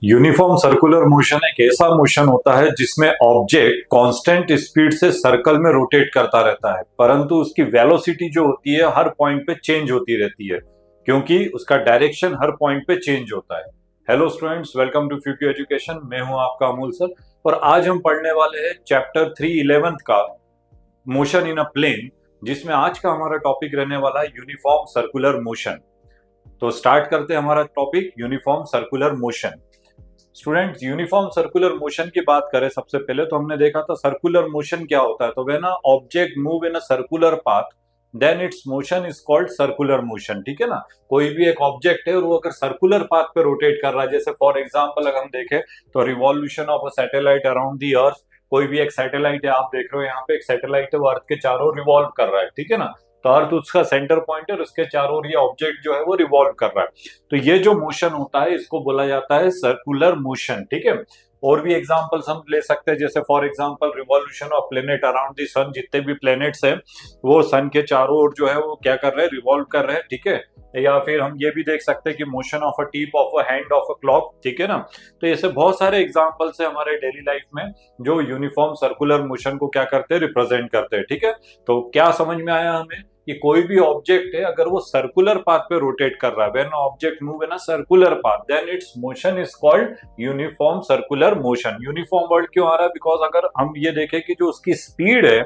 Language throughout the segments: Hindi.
यूनिफॉर्म सर्कुलर मोशन एक ऐसा मोशन होता है जिसमें ऑब्जेक्ट कांस्टेंट स्पीड से सर्कल में रोटेट करता रहता है, परंतु उसकी वेलोसिटी जो होती है हर पॉइंट पे चेंज होती रहती है क्योंकि उसका डायरेक्शन हर पॉइंट पे चेंज होता है। हेलो स्टूडेंट्स, वेलकम टू फ्यूक्यू एजुकेशन। मैं हूं आपका अमूल सर और आज हम पढ़ने वाले हैं चैप्टर 3 11th का मोशन इन अ प्लेन, जिसमें आज का हमारा टॉपिक रहने वाला है यूनिफॉर्म सर्कुलर मोशन। तो स्टार्ट करते हैं हमारा topic uniform circular motion. Students, uniform circular motion की बात करें सबसे पहले तो हमने देखा था सर्कुलर मोशन क्या होता है। तो when a object move in a circular path then its motion is called circular motion. ठीक है ना, कोई भी एक ऑब्जेक्ट है और वो अगर सर्कुलर पाथ पे रोटेट कर रहा है, जैसे फॉर एग्जांपल अगर हम देखें तो revolution of a satellite around the earth. कोई भी एक सैटेलाइट है, आप देख रहे हो यहाँ पे एक सैटेलाइट है, वो अर्थ के चारों रिवॉल्व कर रहा है। ठीक है ना, तो अर्थ उसका सेंटर पॉइंट है और उसके चारों ओर ये ऑब्जेक्ट जो है वो रिवॉल्व कर रहा है। तो ये जो मोशन होता है इसको बोला जाता है सर्कुलर मोशन। ठीक है, और भी एग्जांपल्स हम ले सकते हैं, जैसे for example revolution of planet around the sun. जितने भी प्लेनेट्स हैं वो सन के चारों ओर जो है वो क्या कर रहे हैं, रिवॉल्व कर रहे हैं। ठीक है, या फिर हम ये भी देख सकते हैं कि motion of a tip of a hand of a clock. ठीक है ना, तो ऐसे बहुत सारे एग्जांपल्स है हमारे डेली लाइफ में जो यूनिफॉर्म सर्कुलर मोशन को क्या करते हैं, रिप्रेजेंट करते हैं। ठीक है, तो क्या समझ में आया हमें कि कोई भी ऑब्जेक्ट है अगर वो सर्कुलर पाथ पे रोटेट कर रहा है, when object move in a circular path then its motion is called uniform circular motion. Uniform word क्यों आ रहा है, बिकॉज अगर हम ये देखें कि जो उसकी स्पीड है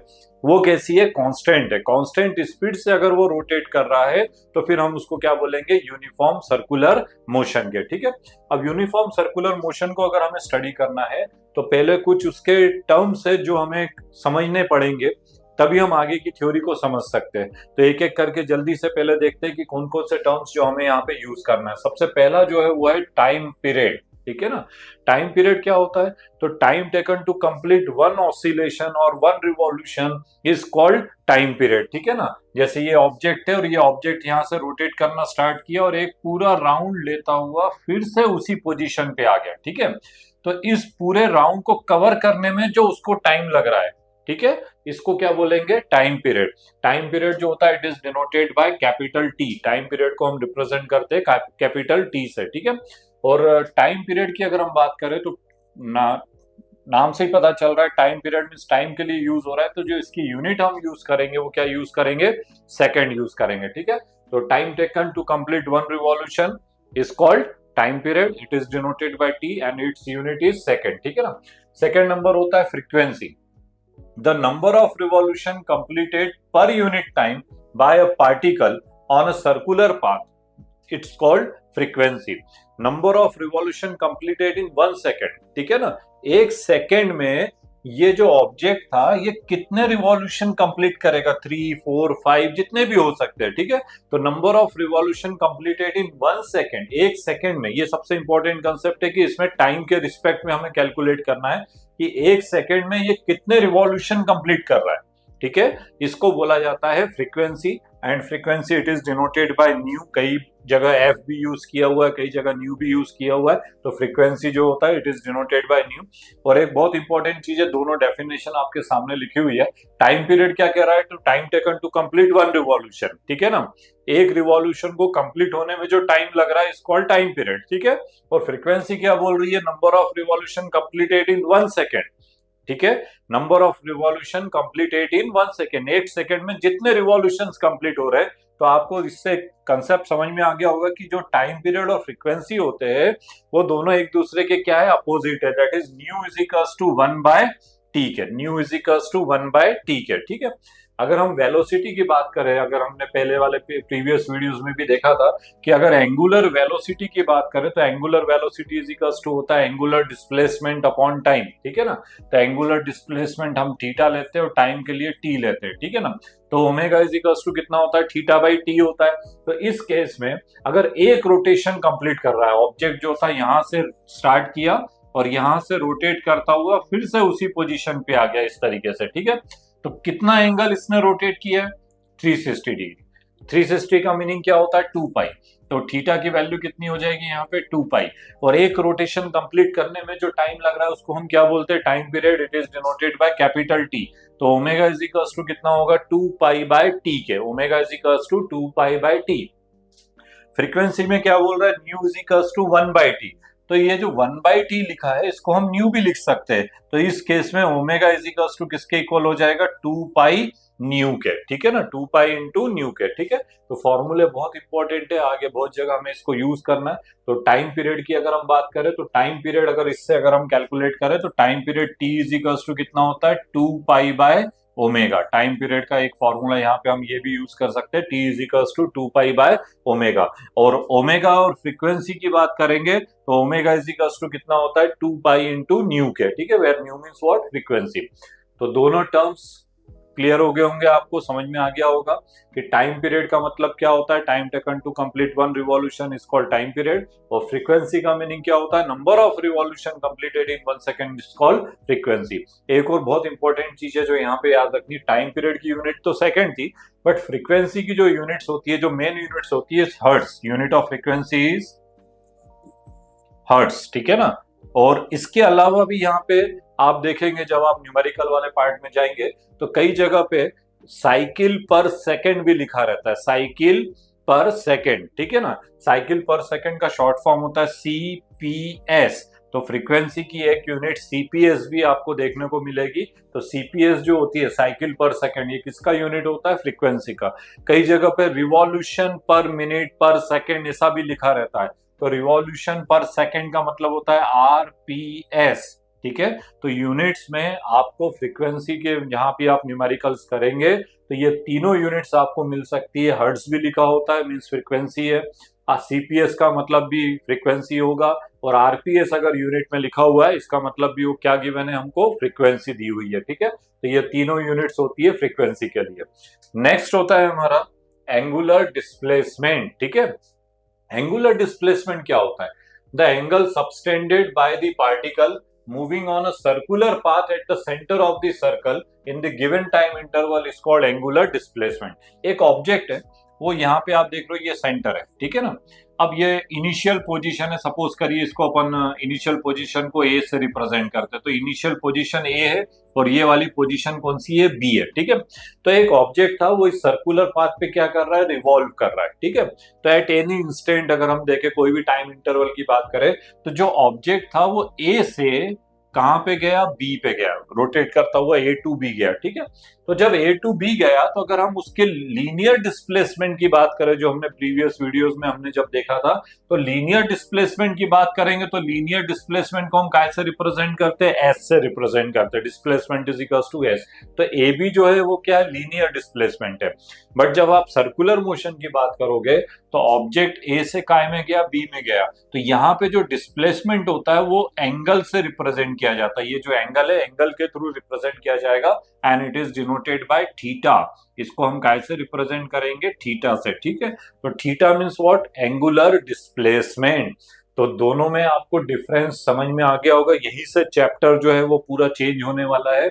वो कैसी है, कांस्टेंट है। कांस्टेंट स्पीड से अगर वो रोटेट कर रहा है तो फिर हम उसको क्या बोलेंगे, यूनिफॉर्म सर्कुलर मोशन के। ठीक है, अब यूनिफॉर्म सर्कुलर मोशन को अगर हमें स्टडी करना है तो पहले कुछ उसके टर्म्स है जो हमें समझने पड़ेंगे, तभी हम आगे की थ्योरी को समझ सकते हैं। तो एक एक करके जल्दी से पहले देखते हैं कि कौन कौन से टर्म्स जो हमें यहाँ पे यूज करना है। सबसे पहला जो है वो है टाइम पीरियड। ठीक है ना, टाइम पीरियड क्या होता है, तो time taken to complete one oscillation और one revolution is called time period. ठीक है ना, जैसे ये ऑब्जेक्ट है और ये ऑब्जेक्ट यहाँ से रोटेट करना स्टार्ट किया और एक पूरा राउंड लेता हुआ फिर से उसी पोजीशन पे आ गया। ठीक है, तो इस पूरे राउंड को कवर करने में जो उसको टाइम लग रहा है, ठीक है, इसको क्या बोलेंगे, टाइम पीरियड। टाइम पीरियड जो होता है it is denoted by capital T. Time period को हम रिप्रेजेंट करते हैं कैपिटल टी से। ठीक है, और टाइम पीरियड की अगर हम बात करें तो नाम से ही पता चल रहा है टाइम पीरियड मींस टाइम के लिए यूज हो रहा है, तो जो इसकी यूनिट हम यूज करेंगे वो क्या यूज करेंगे, सेकंड यूज करेंगे। ठीक है, तो time taken to complete one revolution is called time period, it is denoted by T and its unit is second. ठीक है ना, सेकंड नंबर होता है frequency. The number of revolution completed per unit time by a particle on a circular path, it's called frequency. Number of revolution completed in 1 second. ठीक है ना, एक सेकेंड में ये जो ऑब्जेक्ट था ये कितने रिवॉल्यूशन कंप्लीट करेगा, 3 4 5 जितने भी हो सकते हैं। ठीक है, तो number of revolution completed in 1 second, एक सेकेंड में। ये सबसे इंपॉर्टेंट कंसेप्ट है कि इसमें टाइम के रिस्पेक्ट में हमें कैलकुलेट करना है कि एक सेकेंड में ये कितने रिवॉल्यूशन कंप्लीट कर रहा है। ठीक है, इसको बोला जाता है frequency and frequency it is denoted by new. कई जगह एफ भी यूज किया हुआ है, कई जगह न्यू भी यूज किया हुआ है, तो फ्रीक्वेंसी जो होता है it is denoted by new. और एक बहुत इंपॉर्टेंट चीज है, दोनों डेफिनेशन आपके सामने लिखी हुई है। टाइम पीरियड क्या कह रहा है, तो time taken to complete one revolution. ठीक है ना, एक रिवॉल्यूशन को कंप्लीट होने में जो टाइम लग रहा है इज कॉल्ड टाइम पीरियड। ठीक है, और फ्रीक्वेंसी क्या बोल रही है, number of revolution completed in 1 second. ठीक है, number of revolution completed in 1 second, एक सेकेंड में जितने रिवॉल्यूशंस कंप्लीट हो रहे हैं। तो आपको इससे कंसेप्ट समझ में आ गया होगा कि जो टाइम पीरियड और फ्रीक्वेंसी होते हैं वो दोनों एक दूसरे के क्या है, अपोजिट है। That is nu is equals to 1 by T के, nu is equals to 1 by T के। ठीक है, अगर हम वेलोसिटी की बात करें, अगर हमने पहले वाले प्रीवियस वीडियोस में भी देखा था कि अगर एंगुलर वेलोसिटी की बात करें तो angular velocity is equals to होता है एंगुलर डिस्प्लेसमेंट अपॉन टाइम। ठीक है ना, तो एंगुलर डिस्प्लेसमेंट हम थीटा लेते हैं और टाइम के लिए टी लेते हैं। ठीक है ना, तो ओमेगा इज इक्वल्स टू कितना होता है, थीटा बाई टी होता है। तो इस केस में अगर एक रोटेशन कंप्लीट कर रहा है ऑब्जेक्ट, जो था यहां से स्टार्ट किया और यहां से रोटेट करता हुआ फिर से उसी पोजीशन पे आ गया इस तरीके से। ठीक है, तो कितना एंगल इसने रोटेट किया है, 360 डिग्री। 360 का मीनिंग क्या होता है, 2 पाई। तो थीटा की वैल्यू कितनी हो जाएगी यहाँ पे, 2 पाई। और एक रोटेशन कंप्लीट करने में जो टाइम लग रहा है उसको हम क्या बोलते हैं, time period, it is denoted by capital T. तो ओमेगा इज इक्वल्स टू कितना होगा, 2 पाई बाय टी के। Omega is equals to 2 pi by T. Frequency में क्या बोल रहा है, new is equals to 1/t। तो ये जो 1/t लिखा है इसको हम न्यू भी लिख सकते हैं, तो इस केस में ओमेगा इज इक्वल्स टू किसके इक्वल हो जाएगा, 2 पाई न्यू के, ठीक है ना, 2 पाई इंटू न्यू के, ठीक है। तो फॉर्मूले बहुत इंपॉर्टेंट है, आगे बहुत जगह हमें इसको यूज करना है। तो टाइम पीरियड की अगर हम बात करें तो टाइम पीरियड अगर इससे अगर हम कैलकुलेट करें तो time period t is equals to कितना होता है, 2 pi by omega. Time period का एक फॉर्मूला यहाँ पे हम ये भी यूज कर सकते हैं, t is equals to 2 pi by omega. और ओमेगा और फ्रीक्वेंसी की बात करेंगे तो ओमेगा इज इक्वल्स टू कितना होता है, 2 पाई इंटू न्यू के, ठीक है, where nu means what, frequency. तो दोनों टर्म्स क्लियर हो गए होंगे, आपको समझ में आ गया होगा कि टाइम पीरियड का मतलब क्या होता है, time taken to complete one revolution is called time period. और फ्रीक्वेंसी का मीनिंग क्या होता है, number of revolution completed in 1 second is called frequency. एक और बहुत इंपॉर्टेंट चीज है जो यहाँ पे याद रखनी, टाइम पीरियड की यूनिट तो सेकंड थी, बट फ्रीक्वेंसी की जो यूनिट्स होती है, जो मेन यूनिट्स होती है, hertz, unit of frequency is hertz, ठीक है ना। और इसके अलावा भी यहाँ पे आप देखेंगे जब आप न्यूमेरिकल वाले पार्ट में जाएंगे तो कई जगह पे साइकिल पर सेकंड भी लिखा रहता है, साइकिल पर सेकंड, ठीक है ना। साइकिल पर सेकंड का शॉर्ट फॉर्म होता है CPS। तो फ्रीक्वेंसी की एक यूनिट CPS भी आपको देखने को मिलेगी। तो CPS जो होती है साइकिल पर सेकंड, ये किसका यूनिट होता है, फ्रीक्वेंसी का। कई जगह पे रिवॉल्यूशन पर मिनट पर सेकंड ऐसा भी लिखा रहता है, तो रिवॉल्यूशन पर सेकंड का मतलब होता है RPS, ठीक है। तो यूनिट्स में आपको फ्रीक्वेंसी के जहां भी आप न्यूमेरिकल्स करेंगे तो ये तीनों यूनिट्स आपको मिल सकती है। हर्ट्ज भी लिखा होता है, मींस फ्रीक्वेंसी है, CPS का मतलब भी फ्रीक्वेंसी होगा, और RPS अगर यूनिट में लिखा हुआ है इसका मतलब भी वो क्या गिवन है, हमको फ्रीक्वेंसी दी हुई है, ठीक है। तो ये तीनों यूनिट्स होती है फ्रीक्वेंसी के लिए। नेक्स्ट होता है हमारा एंगुलर डिस्प्लेसमेंट, ठीक है। एंगुलर डिस्प्लेसमेंट क्या होता है, the angle subtended by the particle moving on a circular path at the center of the circle in the given time interval is called angular displacement। एक ऑब्जेक्ट है, वो यहाँ पे आप देख रहे हो, ये सेंटर है, ठीक है ना। अब ये इनिशियल पोजीशन है, सपोज करिए इसको अपन इनिशियल पोजीशन को A से रिप्रेजेंट करते हैं, तो इनिशियल पोजीशन A है और ये वाली पोजीशन कौन सी है, B है, ठीक है। तो एक ऑब्जेक्ट था, वो इस सर्कुलर पाथ पे क्या कर रहा है, रिवॉल्व कर रहा है, ठीक है। तो एट एनी इंस्टेंट अगर हम देखें, कोई भी टाइम इंटरवल की बात करें, तो जो ऑब्जेक्ट था वो A से कहां पे गया, B पे गया, रोटेट करता हुआ A to B गया, ठीक है। तो जब A to B गया तो अगर हम उसके लीनियर डिस्प्लेसमेंट की बात करें, जो हमने प्रीवियस वीडियोस में हमने जब देखा था, तो लीनियर डिस्प्लेसमेंट की बात करेंगे तो लीनियर डिस्प्लेसमेंट को हम कैसे रिप्रेजेंट करते हैं, S से रिप्रेजेंट करते हैं, displacement is equals to S। तो AB जो है वो क्या है, लीनियर डिस्प्लेसमेंट है। बट जब आप सर्कुलर मोशन की बात करोगे तो ऑब्जेक्ट A से काय में गया, B में गया, तो यहाँ पे जो डिस्प्लेसमेंट होता है वो एंगल से रिप्रेजेंट किया जाता है। ये जो एंगल है, एंगल के थ्रू रिप्रेजेंट किया जाएगा, and it is denoted by theta. इसको हम कैसे रिप्रेजेंट करेंगे, थीटा से, ठीक है। तो theta means what, angular displacement. तो दोनों में आपको डिफरेंस समझ में आ गया होगा, यही से चैप्टर जो है वो पूरा चेंज होने वाला है।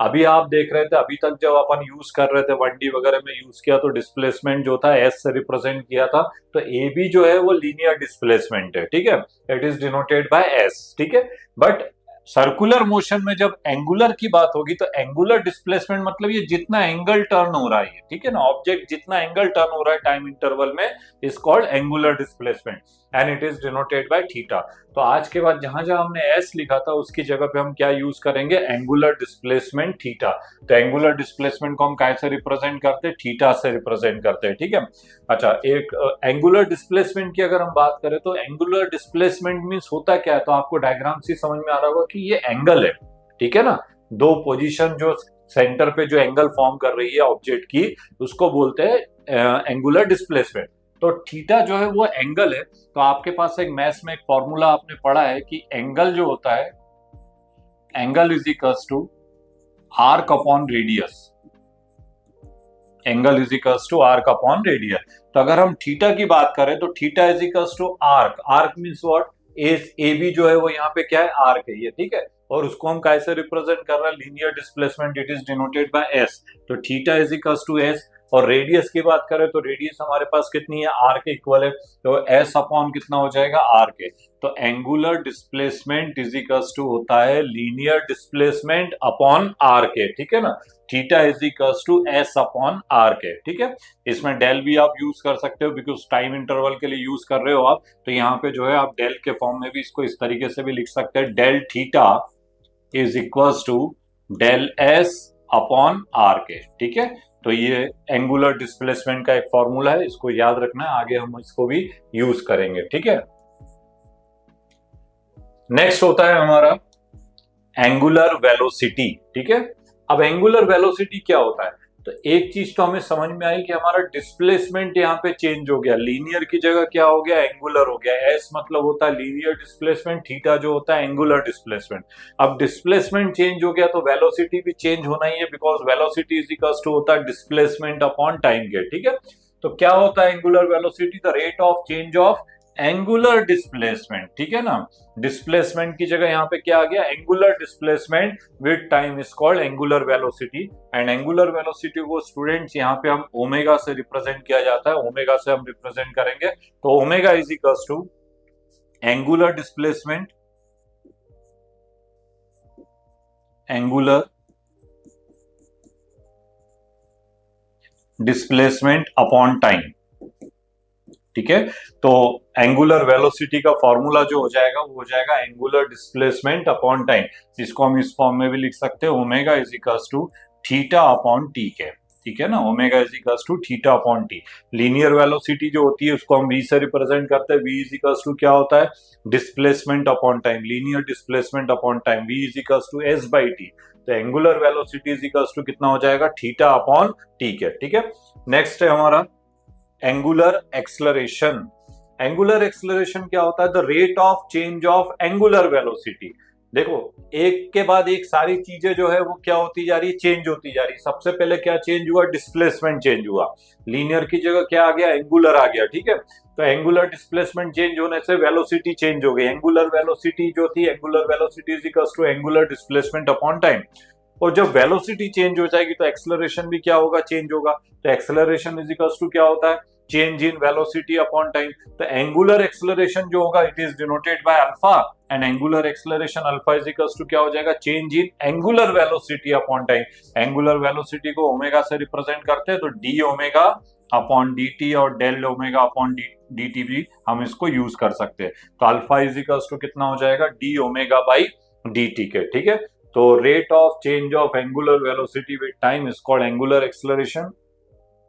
अभी आप देख रहे थे, अभी तक जब अपन यूज कर रहे थे 1D वगैरह में यूज किया तो डिस्प्लेसमेंट जो था S से रिप्रेजेंट किया था, तो AB जो है वो लीनियर डिस्प्लेसमेंट है, ठीक है, it is denoted by S, ठीक है। बट सर्कुलर मोशन में जब एंगुलर की बात होगी तो एंगुलर डिस्प्लेसमेंट मतलब ये जितना एंगल टर्न हो रहा है, ठीक है ना, ऑब्जेक्ट जितना एंगल टर्न हो रहा है टाइम इंटरवल में is called angular displacement, and it is denoted by theta. तो आज के बाद जहां जहां हमने S लिखा था उसकी जगह पे हम क्या यूज करेंगे, एंगुलर डिस्प्लेसमेंट थीटा। तो एंगुलर डिस्प्लेसमेंट को हम कैसे रिप्रेजेंट करते हैं, थीटा से रिप्रेजेंट करते हैं, ठीक है। अच्छा, एक एंगुलर डिस्प्लेसमेंट की अगर हम बात करें तो एंगुलर डिस्प्लेसमेंट मींस होता क्या है, तो आपको डायग्राम से समझ में आ रहा होगा कि ये एंगल है, ठीक है ना। दो पोजीशन जो सेंटर पे जो एंगल फॉर्म कर रही है ऑब्जेक्ट की, उसको बोलते हैं एंगुलर डिस्प्लेसमेंट। तो थीटा जो है वो एंगल है। तो आपके पास एक मैथ्स में एक फॉर्मूला आपने पढ़ा है कि एंगल जो होता है, angle is equals to arc upon radius, angle is equals to arc upon radius. तो अगर हम थीटा की बात करें तो theta is equals to arc, arc means what, A B जो है वो यहाँ पे क्या है, आर्क है ये, ठीक है। और उसको हम कैसे रिप्रेजेंट कर रहे हैं, linear displacement, it is denoted by S। तो theta is equals to S, और रेडियस की बात करें तो रेडियस हमारे पास कितनी है, आर के इक्वल है, तो एस अपॉन कितना हो जाएगा, आर के। तो angular displacement is equals to होता है लीनियर डिस्प्लेसमेंट अपॉन आर के, ठीक है ना। Theta is equals to S upon are के, ठीक है। इसमें डेल भी आप यूज कर सकते हो बिकॉज टाइम इंटरवल के लिए यूज कर रहे हो आप, तो यहाँ पे जो है आप डेल के फॉर्म में भी इसको इस तरीके से भी लिख सकते हैं, del theta is equals to del S upon are के, ठीक है। तो ये एंगुलर डिस्प्लेसमेंट का एक फॉर्मूला है, इसको याद रखना है, आगे हम इसको भी यूज करेंगे, ठीक है। नेक्स्ट होता है हमारा एंगुलर वेलोसिटी, ठीक है। अब एंगुलर वेलोसिटी क्या होता है, तो एक चीज तो हमें समझ में आई कि हमारा डिस्प्लेसमेंट यहाँ पे चेंज हो गया, लीनियर की जगह क्या हो गया, एंगुलर हो गया। एस मतलब होता है लीनियर डिस्प्लेसमेंट, थीटा जो होता है एंगुलर डिस्प्लेसमेंट। अब डिस्प्लेसमेंट चेंज हो गया तो वेलोसिटी भी चेंज होना ही है, because velocity is equals to होता है डिस्प्लेसमेंट अपॉन टाइम के, ठीक है। तो क्या होता है angular velocity, the rate of change of angular displacement, ठीक है ना। डिस्प्लेसमेंट की जगह यहाँ पे क्या आ गया, angular displacement with time is called angular velocity. And angular velocity को स्टूडेंट्स यहाँ पे हम ओमेगा से रिप्रेजेंट किया जाता है, ओमेगा से हम रिप्रेजेंट करेंगे, तो omega is equals to angular displacement, angular displacement upon time, ठीक है। तो एंगुलर वेलोसिटी का फॉर्मूला जो हो जाएगा वो हो जाएगा एंगुलर डिस्प्लेसमेंट अपॉन टाइम, जिसको हम इस फॉर्म में भी लिख सकते हैं, omega is equals to theta upon T के, ठीक है ना। Omega is equals to theta upon t. Linear velocity जो होती है उसको हम v से रिप्रेजेंट करते हैं, v इज इक्वल्स टू क्या होता है, displacement upon time, linear displacement upon time, v is equals to s by T. तो angular velocity is equals to कितना हो जाएगा, थीटा अपॉन टी के, ठीक है। नेक्स्ट है हमारा एंगुलर एक्सलरेशन। एंगुलर एक्सलरेशन क्या होता है, the rate of change of angular velocity. देखो एक के बाद एक सारी चीजें जो है वो क्या होती जा रही है, चेंज होती जा रही है। सबसे पहले क्या चेंज हुआ, डिस्प्लेसमेंट चेंज हुआ, लीनियर की जगह क्या आ गया, एंगुलर आ गया, ठीक है। तो एंगुलर डिस्प्लेसमेंट चेंज होने से वेलोसिटी चेंज हो गई। एंगुलर वेलोसिटी जो थी, angular velocity is equals to angular displacement upon time. और जब वेलोसिटी चेंज हो जाएगी तो एक्सेलरेशन भी क्या होगा, चेंज होगा। तो एक्सेलरेशन इज इक्वल्स टू क्या होता है, change in velocity upon time. तो एंगुलर एक्सेलरेशन जो होगा it is denoted by alpha, and angular acceleration alpha is equals to क्या हो जाएगा, change in angular velocity upon time. Angular velocity को ओमेगा से रिप्रेजेंट करते हैं, तो D omega upon D T और del omega upon D T भी हम इसको यूज कर सकते हैं। तो अल्फा इज इक्वल्स टू कितना हो जाएगा, d omega by D t के, ठीक है। तो rate of change of angular velocity with time is called angular acceleration,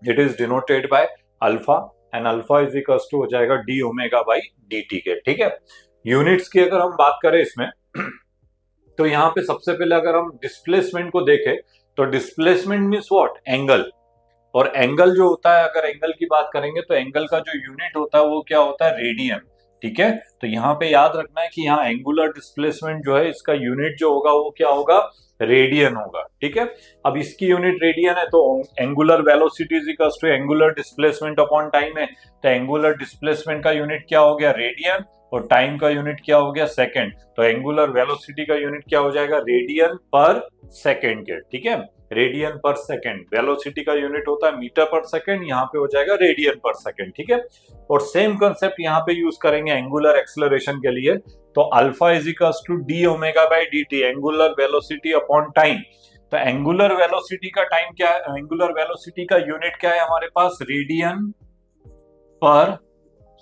it is denoted by alpha, and alpha is equals to हो जाएगा d omega by D t के, ठीक है। यूनिट्स की अगर हम बात करें इसमें तो यहाँ पे सबसे पहले अगर हम डिस्प्लेसमेंट को देखें तो डिस्प्लेसमेंट मीन्स व्हाट, एंगल। और एंगल जो होता है, अगर एंगल की बात करेंगे तो एंगल का जो यूनिट होता है वो क्या होता है, रेडियन, ठीक है। तो यहाँ पे याद रखना है कि यहाँ एंगुलर डिस्प्लेसमेंट जो है इसका यूनिट जो होगा वो क्या होगा, रेडियन होगा, ठीक है। अब इसकी यूनिट रेडियन है तो angular velocity is equals to angular displacement upon time है, तो एंगुलर डिस्प्लेसमेंट का यूनिट क्या हो गया, रेडियन, और टाइम का यूनिट क्या हो गया, सेकंड। तो एंगुलर वेलोसिटी का यूनिट क्या हो जाएगा, रेडियन पर सेकंड के, ठीक है। रेडियन पर सेकंड, वेलोसिटी का यूनिट होता है मीटर पर सेकंड, यहाँ पे हो जाएगा रेडियन पर सेकंड, ठीक है। और सेम कंसेप्ट यहाँ पे यूज करेंगे एंगुलर एक्सेलरेशन के लिए, तो alpha is equals to d omega by D t, angular velocity upon time. तो एंगुलर वेलोसिटी का टाइम क्या है, एंगुलर वेलोसिटी का यूनिट क्या है हमारे पास, रेडियन पर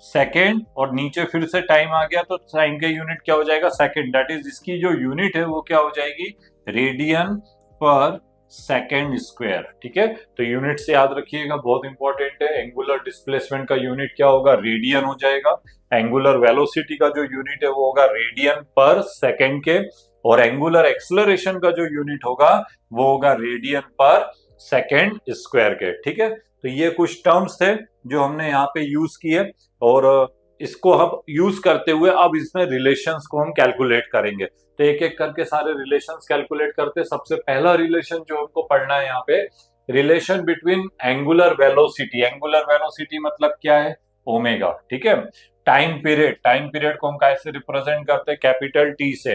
सेकेंड, और नीचे फिर से टाइम आ गया तो टाइम के यूनिट क्या हो जाएगा, सेकेंड, दैट इज इसकी जो यूनिट है वो क्या हो जाएगी, रेडियन पर सेकेंड स्क्वायर, ठीक है। तो यूनिट से याद रखिएगा, बहुत इंपॉर्टेंट है। एंगुलर डिस्प्लेसमेंट का यूनिट क्या होगा, रेडियन हो जाएगा। एंगुलर वेलोसिटी का जो यूनिट है वो होगा रेडियन पर सेकेंड के, और एंगुलर एक्सेलरेशन का जो यूनिट होगा वो होगा रेडियन पर सेकेंड स्क्वायर के, ठीक है। तो ये कुछ टर्म्स थे जो हमने यहाँ पे यूज किए, और इसको हम यूज करते हुए अब इसमें रिलेशंस को हम कैलकुलेट करेंगे। तो एक एक करके सारे रिलेशंस कैलकुलेट करते हैं। सबसे पहला रिलेशन जो हमको पढ़ना है यहाँ पे, relation between angular velocity. Angular velocity मतलब क्या है, ओमेगा, ठीक है। टाइम पीरियड को हम कैसे रिप्रेजेंट करते हैं, कैपिटल टी से।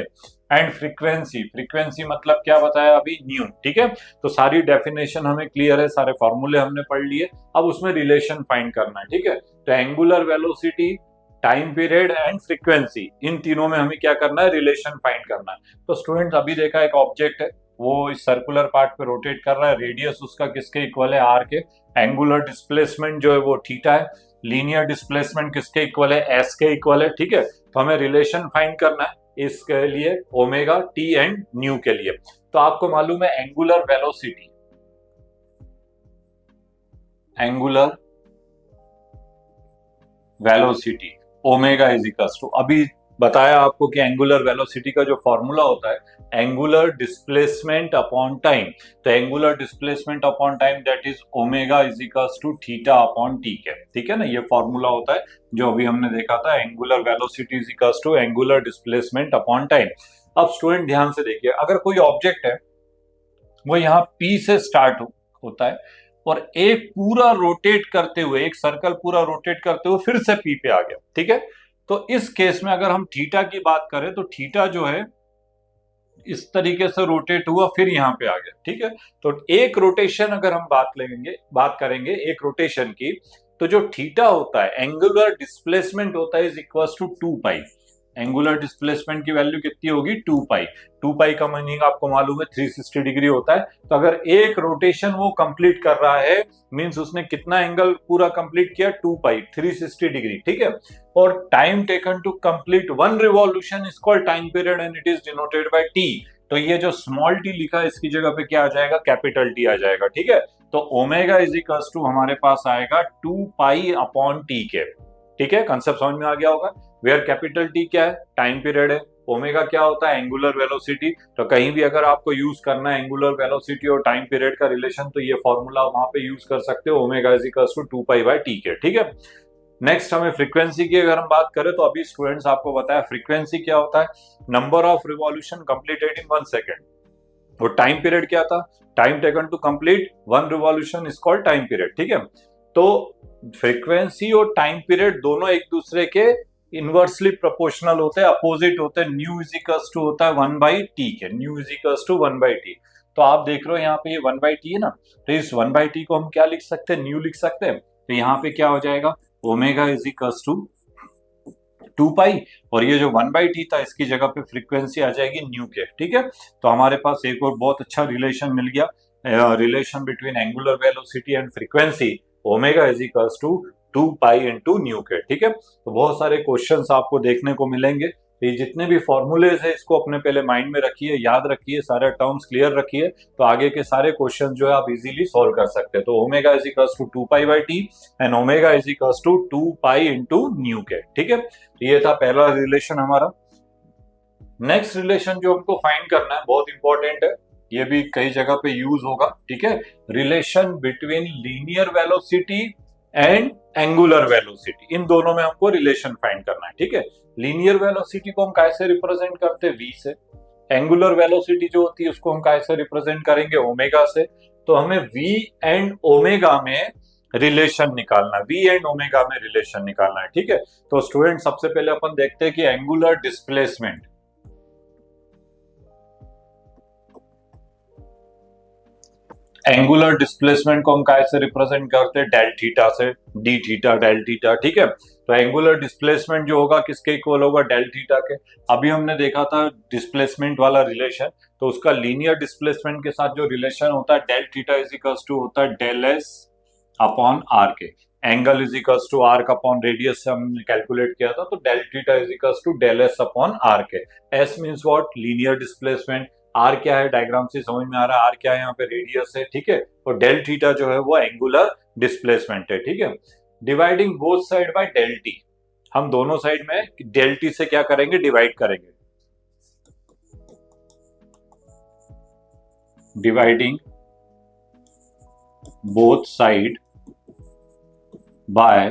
एंड फ्रीक्वेंसी, फ्रीक्वेंसी मतलब क्या बताया अभी, न्यू। ठीक है, तो सारी डेफिनेशन हमें क्लियर है, सारे फॉर्मूले हमने पढ़ लिए, अब उसमें रिलेशन फाइंड करना है। ठीक है, तो angular velocity, time period and frequency, इन तीनों में हमें क्या करना है, रिलेशन फाइंड करना है। तो स्टूडेंट्स अभी देखा एक ऑब्जेक्ट है, वो इस सर्कुलर पार्ट पे रोटेट कर रहा है, रेडियस उसका किसके इक्वल है, आर के। एंगुलर डिस्प्लेसमेंट जो है वो थीटा है, लीनियर डिस्प्लेसमेंट किसके इक्वल है, एस के इक्वल है। ठीक है, तो हमें रिलेशन फाइंड करना है इसके लिए ओमेगा टी एंड न्यू के लिए। तो आपको मालूम है angular velocity, angular velocity omega is equals to, अभी बताया आपको कि एंगुलर वेलोसिटी का जो फॉर्मूला होता है एंगुलर डिस्प्लेसमेंट अपॉन टाइम। तो angular displacement upon time that is omega is equals to theta upon T के। ठीक है ना, ये फॉर्मूला होता है जो अभी हमने देखा था, angular velocity is equals to angular displacement upon time. अब स्टूडेंट ध्यान से देखिए, अगर कोई ऑब्जेक्ट है वो यहाँ पी से स्टार्ट होता है और एक पूरा रोटेट करते हुए, एक सर्कल पूरा रोटेट करते हुए फिर से पी पे आ गया। ठीक है, तो इस केस में अगर हम थीटा की बात करें तो थीटा जो है इस तरीके से रोटेट हुआ फिर यहां पे आ गया। ठीक है, तो एक रोटेशन अगर हम बात करेंगे एक रोटेशन की, तो जो थीटा होता है, एंगुलर डिस्प्लेसमेंट होता है is equal to 2 pi. Angular displacement की वैल्यू कितनी होगी, 2 पाई। 2 पाई का मीनिंग आपको मालूम है 360 डिग्री होता है। तो अगर एक रोटेशन वो कंप्लीट कर रहा है, मींस उसने कितना एंगल पूरा कंप्लीट किया, 2 पाई, 360 डिग्री। ठीक है, और time taken to complete one revolution is called time period and it is denoted by T. तो ये जो स्मॉल टी लिखा है इसकी जगह पे क्या आ जाएगा, कैपिटल टी आ जाएगा। ठीक है, तो ओमेगा इज इक्वल्स टू हमारे पास आएगा 2 पाई अपॉन टी के। ठीक है, कंसेप्ट समझ में आ गया होगा। वेयर कैपिटल टी क्या है, टाइम पीरियड है, ओमेगा क्या होता है, एंगुलर वेलोसिटी। तो कहीं भी अगर आपको यूज करना है एंगुलर वेलोसिटी और टाइम पीरियड का रिलेशन, तो ये फॉर्मूला वहां पे यूज कर सकते हो, ओमेगा इज इक्वल्स टू 2 पाई/टी के। ठीक है, नेक्स्ट हमें फ्रीक्वेंसी की अगर हम बात करें, तो अभी स्टूडेंट्स आपको बताया फ्रीक्वेंसी क्या होता है, number of revolution completed in 1 second. और टाइम पीरियड क्या था, time taken to complete 1 revolution is called time period. ठीक है, तो फ्रीक्वेंसी और टाइम पीरियड दोनों एक दूसरे के इनवर्सली प्रोपोर्शनल होते हैं, अपोजिट होते हैं। न्यू इज इक्वल्स टू होता है 1/t के, nu is equals to 1/t। तो आप देख रहे हो यहाँ पे ये 1/t है ना, तो इस 1/t को हम क्या लिख सकते हैं, न्यू लिख सकते हैं। तो यहाँ पे क्या हो जाएगा, ओमेगा इज इक्वल्स टू 2 पाई, और ये जो 1/t था इसकी जगह पे फ्रीक्वेंसी आ जाएगी न्यू के। ठीक है, तो हमारे पास एक और बहुत अच्छा रिलेशन मिल गया, relation between angular velocity and frequency, omega is equals to 2 pi into nu के। ठीक है, तो बहुत सारे क्वेश्चंस आपको देखने को मिलेंगे। तो ये जितने भी फॉर्मूलेज है इसको अपने पहले माइंड में रखिए, याद रखिए, सारे टर्म्स क्लियर रखिए, तो आगे के सारे क्वेश्चन जो है आप इजीली सॉल्व कर सकते हैं। तो omega is equals to 2 pi T and omega is equals to 2 pi into nu के। ठीक है, तो ये था पहला रिलेशन हमारा। नेक्स्ट रिलेशन जो हमको फाइंड करना है बहुत इंपॉर्टेंट है, ये भी कई जगह पे यूज होगा। ठीक है, relation between linear velocity and angular velocity, इन दोनों में हमको रिलेशन फाइंड करना है। ठीक है, लीनियर वेलोसिटी को हम कैसे रिप्रेजेंट करते हैं, v से। एंगुलर वेलोसिटी जो होती है उसको हम कैसे रिप्रेजेंट करेंगे, ओमेगा से। तो हमें v एंड ओमेगा में रिलेशन निकालना, v एंड ओमेगा में रिलेशन निकालना है। ठीक है, तो स्टूडेंट सबसे पहले अपन देखते हैं कि एंगुलर डिस्प्लेसमेंट, एंगुलर डिस्प्लेसमेंट को हम कैसे रिप्रेजेंट करते हैं, डेल थीटा से, डी थीटा डेल थीटा। ठीक है, तो एंगुलर डिस्प्लेसमेंट जो होगा किसके इक्वल होगा, डेल थीटा के। अभी हमने देखा था डिस्प्लेसमेंट वाला रिलेशन, तो उसका लीनियर डिस्प्लेसमेंट के साथ जो रिलेशन होता है, del theta is equals to होता है डेल एस अपॉन आर के। Angle is equals to arc upon radius से हमने कैलकुलेट किया था, तो del theta is equals to del S upon are के। S means what, linear displacement. R क्या है, डायग्राम से समझ में आ रहा है, आर क्या है, यहाँ पे रेडियस है। ठीक है, और डेल थीटा जो है वो एंगुलर डिस्प्लेसमेंट है। ठीक है, dividing both side by del t, हम दोनों साइड में डेल टी से क्या करेंगे, डिवाइड करेंगे। Dividing both side by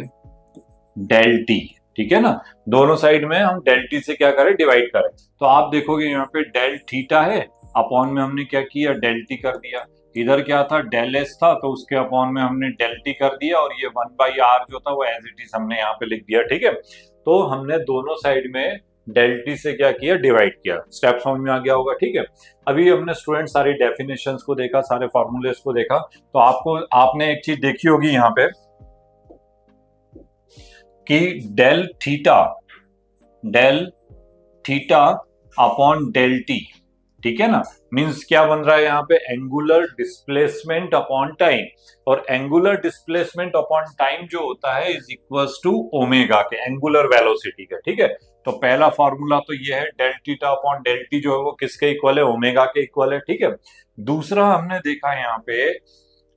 del t. ठीक है ना, दोनों साइड में हम डेल टी से क्या करें, डिवाइड करें। तो आप देखोगे यहाँ पे डेल थीटा है, अपॉन में हमने क्या किया, डेल टी कर दिया। इधर क्या था, डेल एस था, तो उसके अपॉन में हमने डेल टी कर दिया, और ये 1/r जो था वो एज इट इज हमने यहाँ पे लिख दिया। ठीक है, तो हमने दोनों साइड में डेल टी से क्या किया, डिवाइड किया। स्टेप समझ में आ गया होगा, ठीक है। अभी हमने स्टूडेंट सारी डेफिनेशंस को देखा, सारे फॉर्मूलेस को देखा, तो आपने एक चीज देखी होगी यहाँ पे कि del theta upon del t, ठीक है ना, मींस क्या बन रहा है यहाँ पे, एंगुलर डिस्प्लेसमेंट अपॉन टाइम। और एंगुलर डिस्प्लेसमेंट अपॉन टाइम जो होता है इज इक्वल्स टू ओमेगा के, एंगुलर वेलोसिटी के, ठीक है। तो पहला फॉर्मूला तो ये है, del theta upon del t जो है वो किसके इक्वल है, ओमेगा के इक्वल है, ठीक है। दूसरा हमने देखा यहाँ पे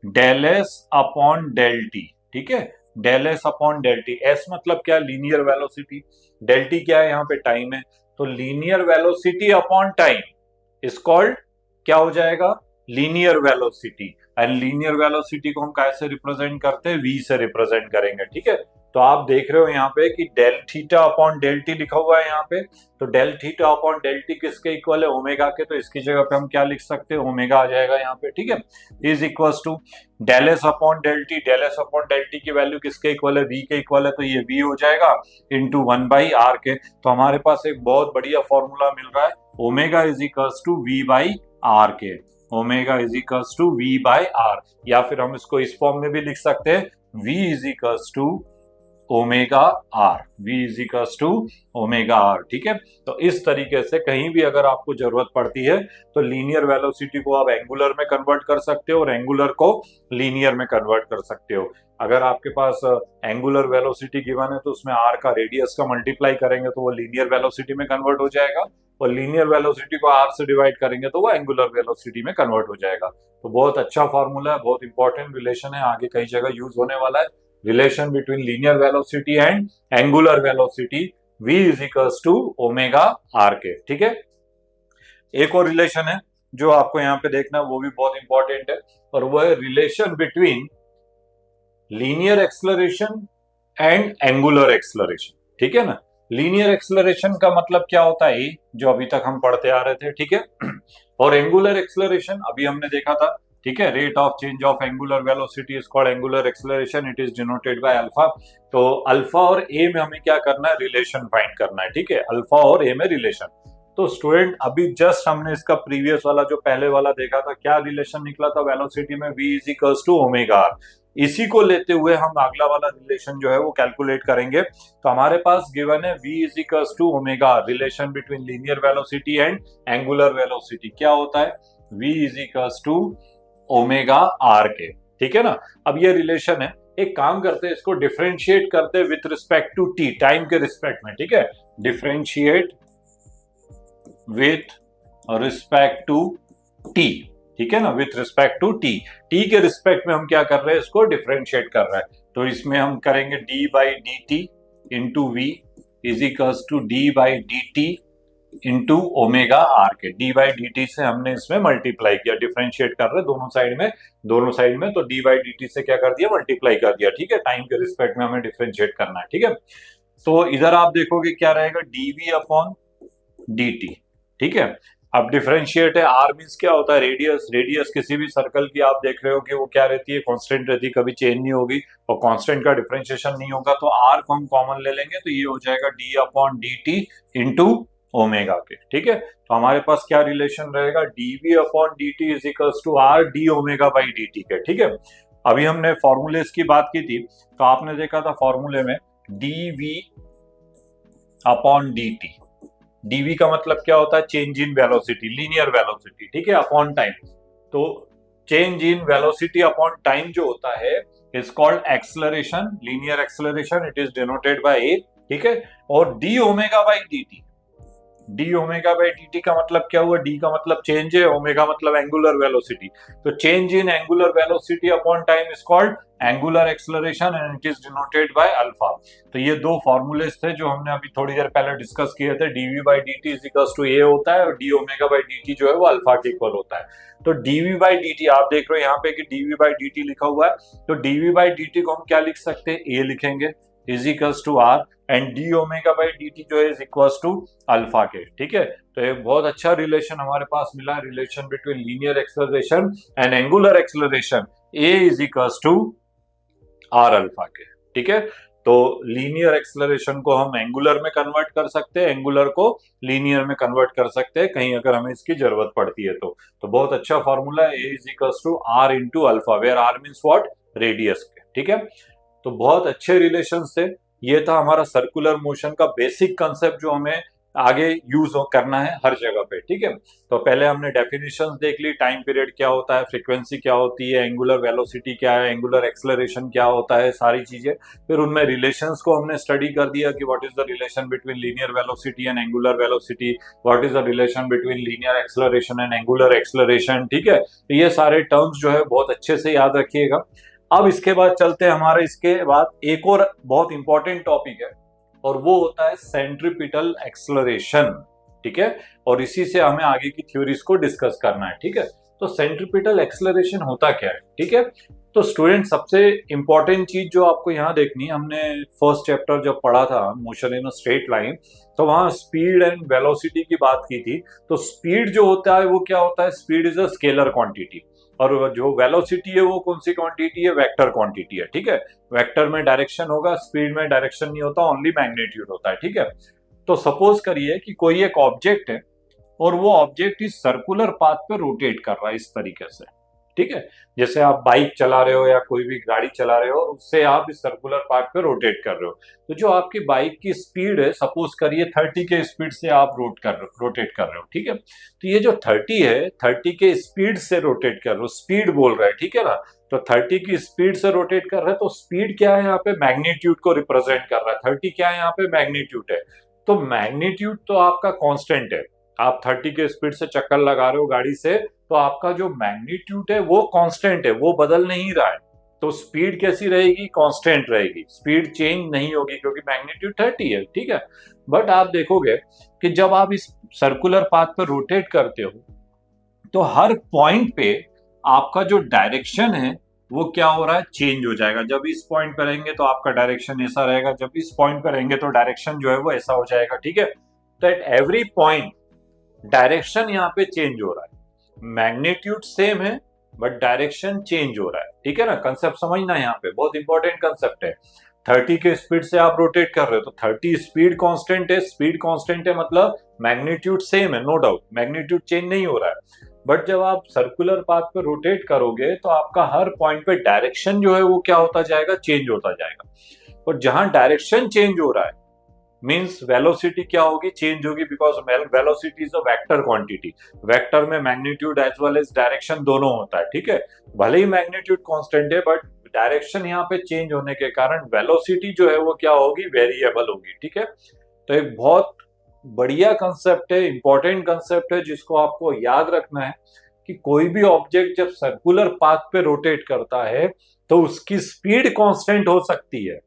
del S upon del t, ठीक है, del S upon del t. S मतलब क्या, लीनियर वेलोसिटी, डेल टी क्या है, यहाँ पे टाइम है, तो linear velocity upon time is called, क्या हो जाएगा, linear velocity. And linear velocity को हम कैसे रिप्रेजेंट करते हैं, वी से रिप्रेजेंट करेंगे, ठीक है। तो आप देख रहे हो यहाँ पे कि del theta upon del t लिखा हुआ है यहाँ पे, तो del theta upon del t किसके इक्वल है, ओमेगा के, तो इसकी जगह पे हम क्या लिख सकते हैं, ओमेगा आ जाएगा यहाँ पे, ठीक है। Is equals to del S upon del t, डेल एस अपॉन डेल टी की वैल्यू किसके इक्वल है, वी के इक्वल है, तो ये वी हो जाएगा इंटू 1/r के। तो हमारे पास एक बहुत बढ़िया फॉर्मूला मिल रहा है, omega is equals to V by R के, omega is equals to V by R, या फिर हम इसको इस फॉर्म में भी लिख सकते हैं, v is equals to omega r, v is equals to omega r, ठीक है। तो इस तरीके से कहीं भी अगर आपको जरूरत पड़ती है तो लीनियर वेलोसिटी को आप एंगुलर में कन्वर्ट कर सकते हो और एंगुलर को लीनियर में कन्वर्ट कर सकते हो। अगर आपके पास एंगुलर वेलोसिटी गिवन है तो उसमें आर का रेडियस का मल्टीप्लाई करेंगे तो वो लीनियर वेलोसिटी में कन्वर्ट हो जाएगा, और लीनियर वेलोसिटी को आर से डिवाइड करेंगे तो वो एंगुलर वेलोसिटी में कन्वर्ट हो जाएगा। तो बहुत अच्छा फॉर्मूला है, बहुत इंपॉर्टेंट रिलेशन है, आगे कई जगह यूज होने वाला है, relation between linear velocity and angular velocity, v is equals to omega r के, ठीक है। एक और रिलेशन है जो आपको यहाँ पे देखना है, वो भी बहुत इंपॉर्टेंट है, और वो है relation between linear acceleration and angular acceleration, ठीक है ना। लीनियर एक्सलरेशन का मतलब क्या होता है, जो अभी तक हम पढ़ते आ रहे थे, ठीक है। और एंगुलर एक्सलरेशन अभी हमने देखा था, ठीक है, rate of change of angular velocity is called angular acceleration, it is denoted by alpha. तो अल्फा और ए में हमें क्या करना है, रिलेशन फाइंड करना है, ठीक है, अल्फा और ए में रिलेशन। तो स्टूडेंट अभी जस्ट हमने इसका प्रीवियस वाला जो पहले वाला देखा था, क्या रिलेशन निकला था वेलोसिटी में, v is equals to omega r. इसी को लेते हुए हम अगला वाला रिलेशन जो है वो कैलकुलेट करेंगे। तो हमारे पास गिवन है v is equals to omega r, relation between linear velocity and angular velocity क्या होता है, v is equals to omega r के, ठीक है ना। अब ये रिलेशन है, एक काम करते हैं, इसको डिफरेंशिएट करते हैं with respect to t, time के रिस्पेक्ट में, ठीक है, differentiate with respect to t, ठीक है ना, with respect to t, t के रिस्पेक्ट में हम क्या कर रहे हैं, इसको डिफरेंशिएट कर रहे हैं। तो इसमें हम करेंगे d by D t into v is equals to d by D t into omega r के, डी बाई डी टी से हमने इसमें मल्टीप्लाई किया, डिफरेंशिएट कर रहे दोनों साइड में, तो डी बाई डी टी से क्या कर दिया, मल्टीप्लाई कर दिया, ठीक है। टाइम के रिस्पेक्ट में हमें डिफरेंशिएट करना है, ठीक है। तो इधर आप देखोगे क्या रहेगा, डीवी अपॉन डी टी, ठीक है। अब डिफरेंशिएट है, आर मींस क्या होता है, रेडियस, रेडियस किसी भी सर्कल की आप देख रहे हो कि वो क्या रहती है, कांस्टेंट रहती है, कभी चेंज नहीं होगी, और कांस्टेंट का डिफरेंशिएशन नहीं होगा, तो आर को हम कॉमन ले लेंगे, तो ये हो जाएगा d upon D t into omega के, ठीक है। तो हमारे पास क्या रिलेशन रहेगा, d v upon D T is equals to r d omega by D t के, ठीक है। अभी हमने फॉर्मूले की बात की थी, तो आपने देखा था फॉर्मूले में DV upon D T, DV का मतलब क्या होता है, change in velocity, linear velocity, ठीक है, अपॉन टाइम। तो change in velocity upon time जो होता है is called acceleration, linear acceleration, it is denoted by A, ठीक है। और D omega by D T, D omega by D T का मतलब क्या हुआ, डी का मतलब चेंज है, ओमेगा मतलब एंगुलर वेलोसिटी, तो change in angular velocity upon time is called angular acceleration and it is denoted by alpha. तो ये दो फॉर्मूलेस थे जो हमने अभी थोड़ी देर पहले डिस्कस किए थे, DV by D T is equals to A होता है और D omega by D T जो है वो अल्फा के इक्वल होता है। तो डीवी बाई डी टी आप देख रहे हो यहाँ पे कि डीवी बाई डी टी लिखा हुआ है, तो डीवी बाई डी टी को हम क्या लिख सकते हैं, ए लिखेंगे is equals to r, and d omega by D T जो है इज इक्वल्स टू अल्फा के, ठीक है। तो एक बहुत अच्छा रिलेशन हमारे पास मिला है, relation between linear acceleration and angular acceleration, a is equals to r alpha के, ठीक है। तो लीनियर एक्सेलरेशन को हम एंगुलर में कन्वर्ट कर सकते हैं, एंगुलर को लीनियर में कन्वर्ट कर सकते हैं कहीं अगर हमें इसकी जरूरत पड़ती है तो बहुत अच्छा फॉर्मूला है, A is equals to R into alpha, where R means what, radius. ठीक है, तो बहुत अच्छे रिलेशन थे। ये था हमारा सर्कुलर मोशन का बेसिक कंसेप्ट जो हमें आगे यूज करना है हर जगह पे। ठीक है, तो पहले हमने डेफिनेशंस देख ली, टाइम पीरियड क्या होता है, फ्रीक्वेंसी क्या होती है, एंगुलर वेलोसिटी क्या है, एंगुलर एक्सेलरेशन क्या होता है, सारी चीजें। फिर उनमें रिलेशंस को हमने स्टडी कर दिया कि what is the relation between linear velocity and angular velocity, what is the relation between linear acceleration and angular acceleration. ठीक है, तो ये सारे टर्म्स जो है बहुत अच्छे से याद रखिएगा। अब इसके बाद चलते हैं, हमारे इसके बाद एक और बहुत इंपॉर्टेंट टॉपिक है और वो होता है सेंट्रीपिटल एक्सेलरेशन। ठीक है, और इसी से हमें आगे की थ्योरीज को डिस्कस करना है। ठीक है, तो सेंट्रीपिटल एक्सेलरेशन होता क्या है। ठीक है, तो स्टूडेंट सबसे इंपॉर्टेंट चीज जो आपको यहाँ देखनी है, हमने फर्स्ट चैप्टर जब पढ़ा था motion in a straight line, तो वहां स्पीड एंड वेलोसिटी की बात की थी। तो स्पीड जो होता है वो क्या होता है, speed is a scalar quantity, और जो वेलोसिटी है वो कौन सी क्वांटिटी है, वेक्टर क्वांटिटी है। ठीक है, वेक्टर में डायरेक्शन होगा, स्पीड में डायरेक्शन नहीं होता, ओनली मैग्नीट्यूड होता है। ठीक है, तो सपोज करिए कि कोई एक ऑब्जेक्ट है और वो ऑब्जेक्ट इस सर्कुलर पाथ पे रोटेट कर रहा है इस तरीके से। ठीक है, जैसे आप बाइक चला रहे हो या कोई भी गाड़ी चला रहे हो, उससे आप इस सर्कुलर पाथ पे रोटेट कर रहे हो, तो जो आपकी बाइक की स्पीड है, सपोज करिए 30 के स्पीड से आप रोटेट कर रहे हो। ठीक है, तो ये जो 30 है, 30 के स्पीड से रोटेट कर रहे हो, स्पीड बोल रहा है। ठीक है ना, तो 30 की स्पीड से रोटेट कर रहा है, तो स्पीड क्या है यहाँ पे, मैग्नीट्यूड को रिप्रेजेंट कर रहा है। 30 क्या है यहाँ पे, मैग्नीट्यूड है। तो मैग्नीट्यूड तो आपका कांस्टेंट है, आप 30 के स्पीड से चक्कर लगा रहे हो गाड़ी से, तो आपका जो मैग्नीट्यूड है वो कांस्टेंट है, वो बदल नहीं रहा है। तो स्पीड कैसी रहेगी, कांस्टेंट रहेगी, स्पीड चेंज नहीं होगी क्योंकि मैग्नीट्यूड 30 है। ठीक है, बट आप देखोगे कि जब आप इस सर्कुलर पाथ पर रोटेट करते हो तो हर पॉइंट पे आपका जो डायरेक्शन है वो क्या हो रहा है, चेंज हो जाएगा। जब इस पॉइंट पर रहेंगे तो आपका डायरेक्शन ऐसा रहेगा, जब इस पॉइंट पर रहेंगे तो डायरेक्शन जो है वो ऐसा हो जाएगा। ठीक है, तो एट एवरी पॉइंट डायरेक्शन यहाँ पे चेंज हो रहा है, मैग्नीट्यूड सेम है बट डायरेक्शन चेंज हो रहा है। ठीक है ना, कंसेप्ट समझना, यहाँ पे बहुत इंपॉर्टेंट कंसेप्ट है। 30 के स्पीड से आप रोटेट कर रहे हो तो 30 स्पीड कांस्टेंट है, स्पीड कांस्टेंट है मतलब मैग्नीट्यूड सेम है, नो डाउट मैग्नीट्यूड चेंज नहीं हो रहा है। बट जब आप सर्कुलर पाथ पे रोटेट करोगे तो आपका हर पॉइंट पे डायरेक्शन जो है वो क्या होता जाएगा, चेंज होता जाएगा। और जहां डायरेक्शन चेंज हो रहा है मीन्स वेलोसिटी क्या होगी, चेंज होगी, because velocity is a vector quantity. Vector में magnitude as well as direction दोनों होता है। ठीक है, भले ही मैग्नीट्यूड कांस्टेंट है बट डायरेक्शन यहाँ पे चेंज होने के कारण वेलोसिटी जो है वो क्या होगी, वेरिएबल होगी। ठीक है, तो एक बहुत बढ़िया कंसेप्ट है, इंपॉर्टेंट कंसेप्ट है जिसको आपको याद रखना है कि कोई भी ऑब्जेक्ट जब सर्कुलर पाथ पे रोटेट करता है तो उसकी स्पीड कांस्टेंट हो सकती है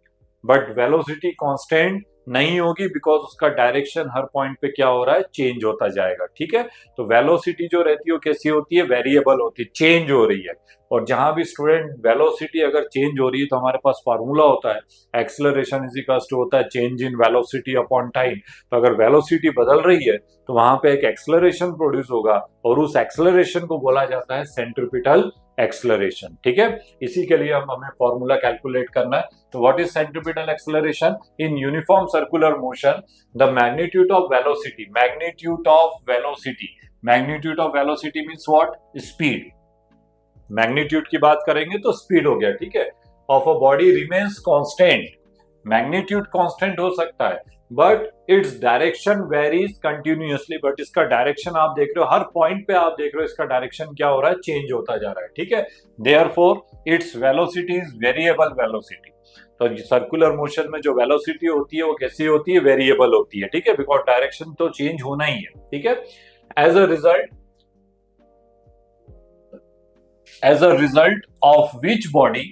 बट वेलोसिटी कांस्टेंट नहीं होगी, बिकॉज उसका डायरेक्शन हर पॉइंट पे क्या हो रहा है, चेंज होता जाएगा। ठीक है, तो वेलोसिटी जो रहती है वो कैसी होती है, वेरिएबल होती है, चेंज हो रही है। और जहां भी स्टूडेंट वेलोसिटी अगर चेंज हो रही है तो हमारे पास फार्मूला होता है एक्सेलरेशन इज इक्वल्स टू होता है change in velocity upon time. तो अगर वेलोसिटी बदल रही है तो वहां पे एक एक्सेलरेशन प्रोड्यूस होगा और उस एक्सेलरेशन को बोला जाता है सेंट्रीपिटल एक्सेलरेशन। ठीक है, इसी के लिए हमें फॉर्मूला कैलकुलेट करना है। तो what is centripetal acceleration, in uniform circular motion the magnitude of velocity, magnitude of velocity, magnitude of velocity means what, speed. Magnitude की बात करेंगे तो स्पीड हो गया। ठीक है, of a body remains constant, magnitude constant हो सकता है but its direction varies continuously, but इसका डायरेक्शन आप देख रहे हो, हर पॉइंट पे आप देख रहे हो इसका डायरेक्शन क्या हो रहा है, चेंज होता जा रहा है। ठीक है, therefore its velocity is variable velocity. तो सर्कुलर मोशन में जो वेलोसिटी होती है वो कैसी होती है, वेरिएबल होती है। ठीक है, बिकॉज डायरेक्शन तो चेंज होना ही है। ठीक है, as a result of which body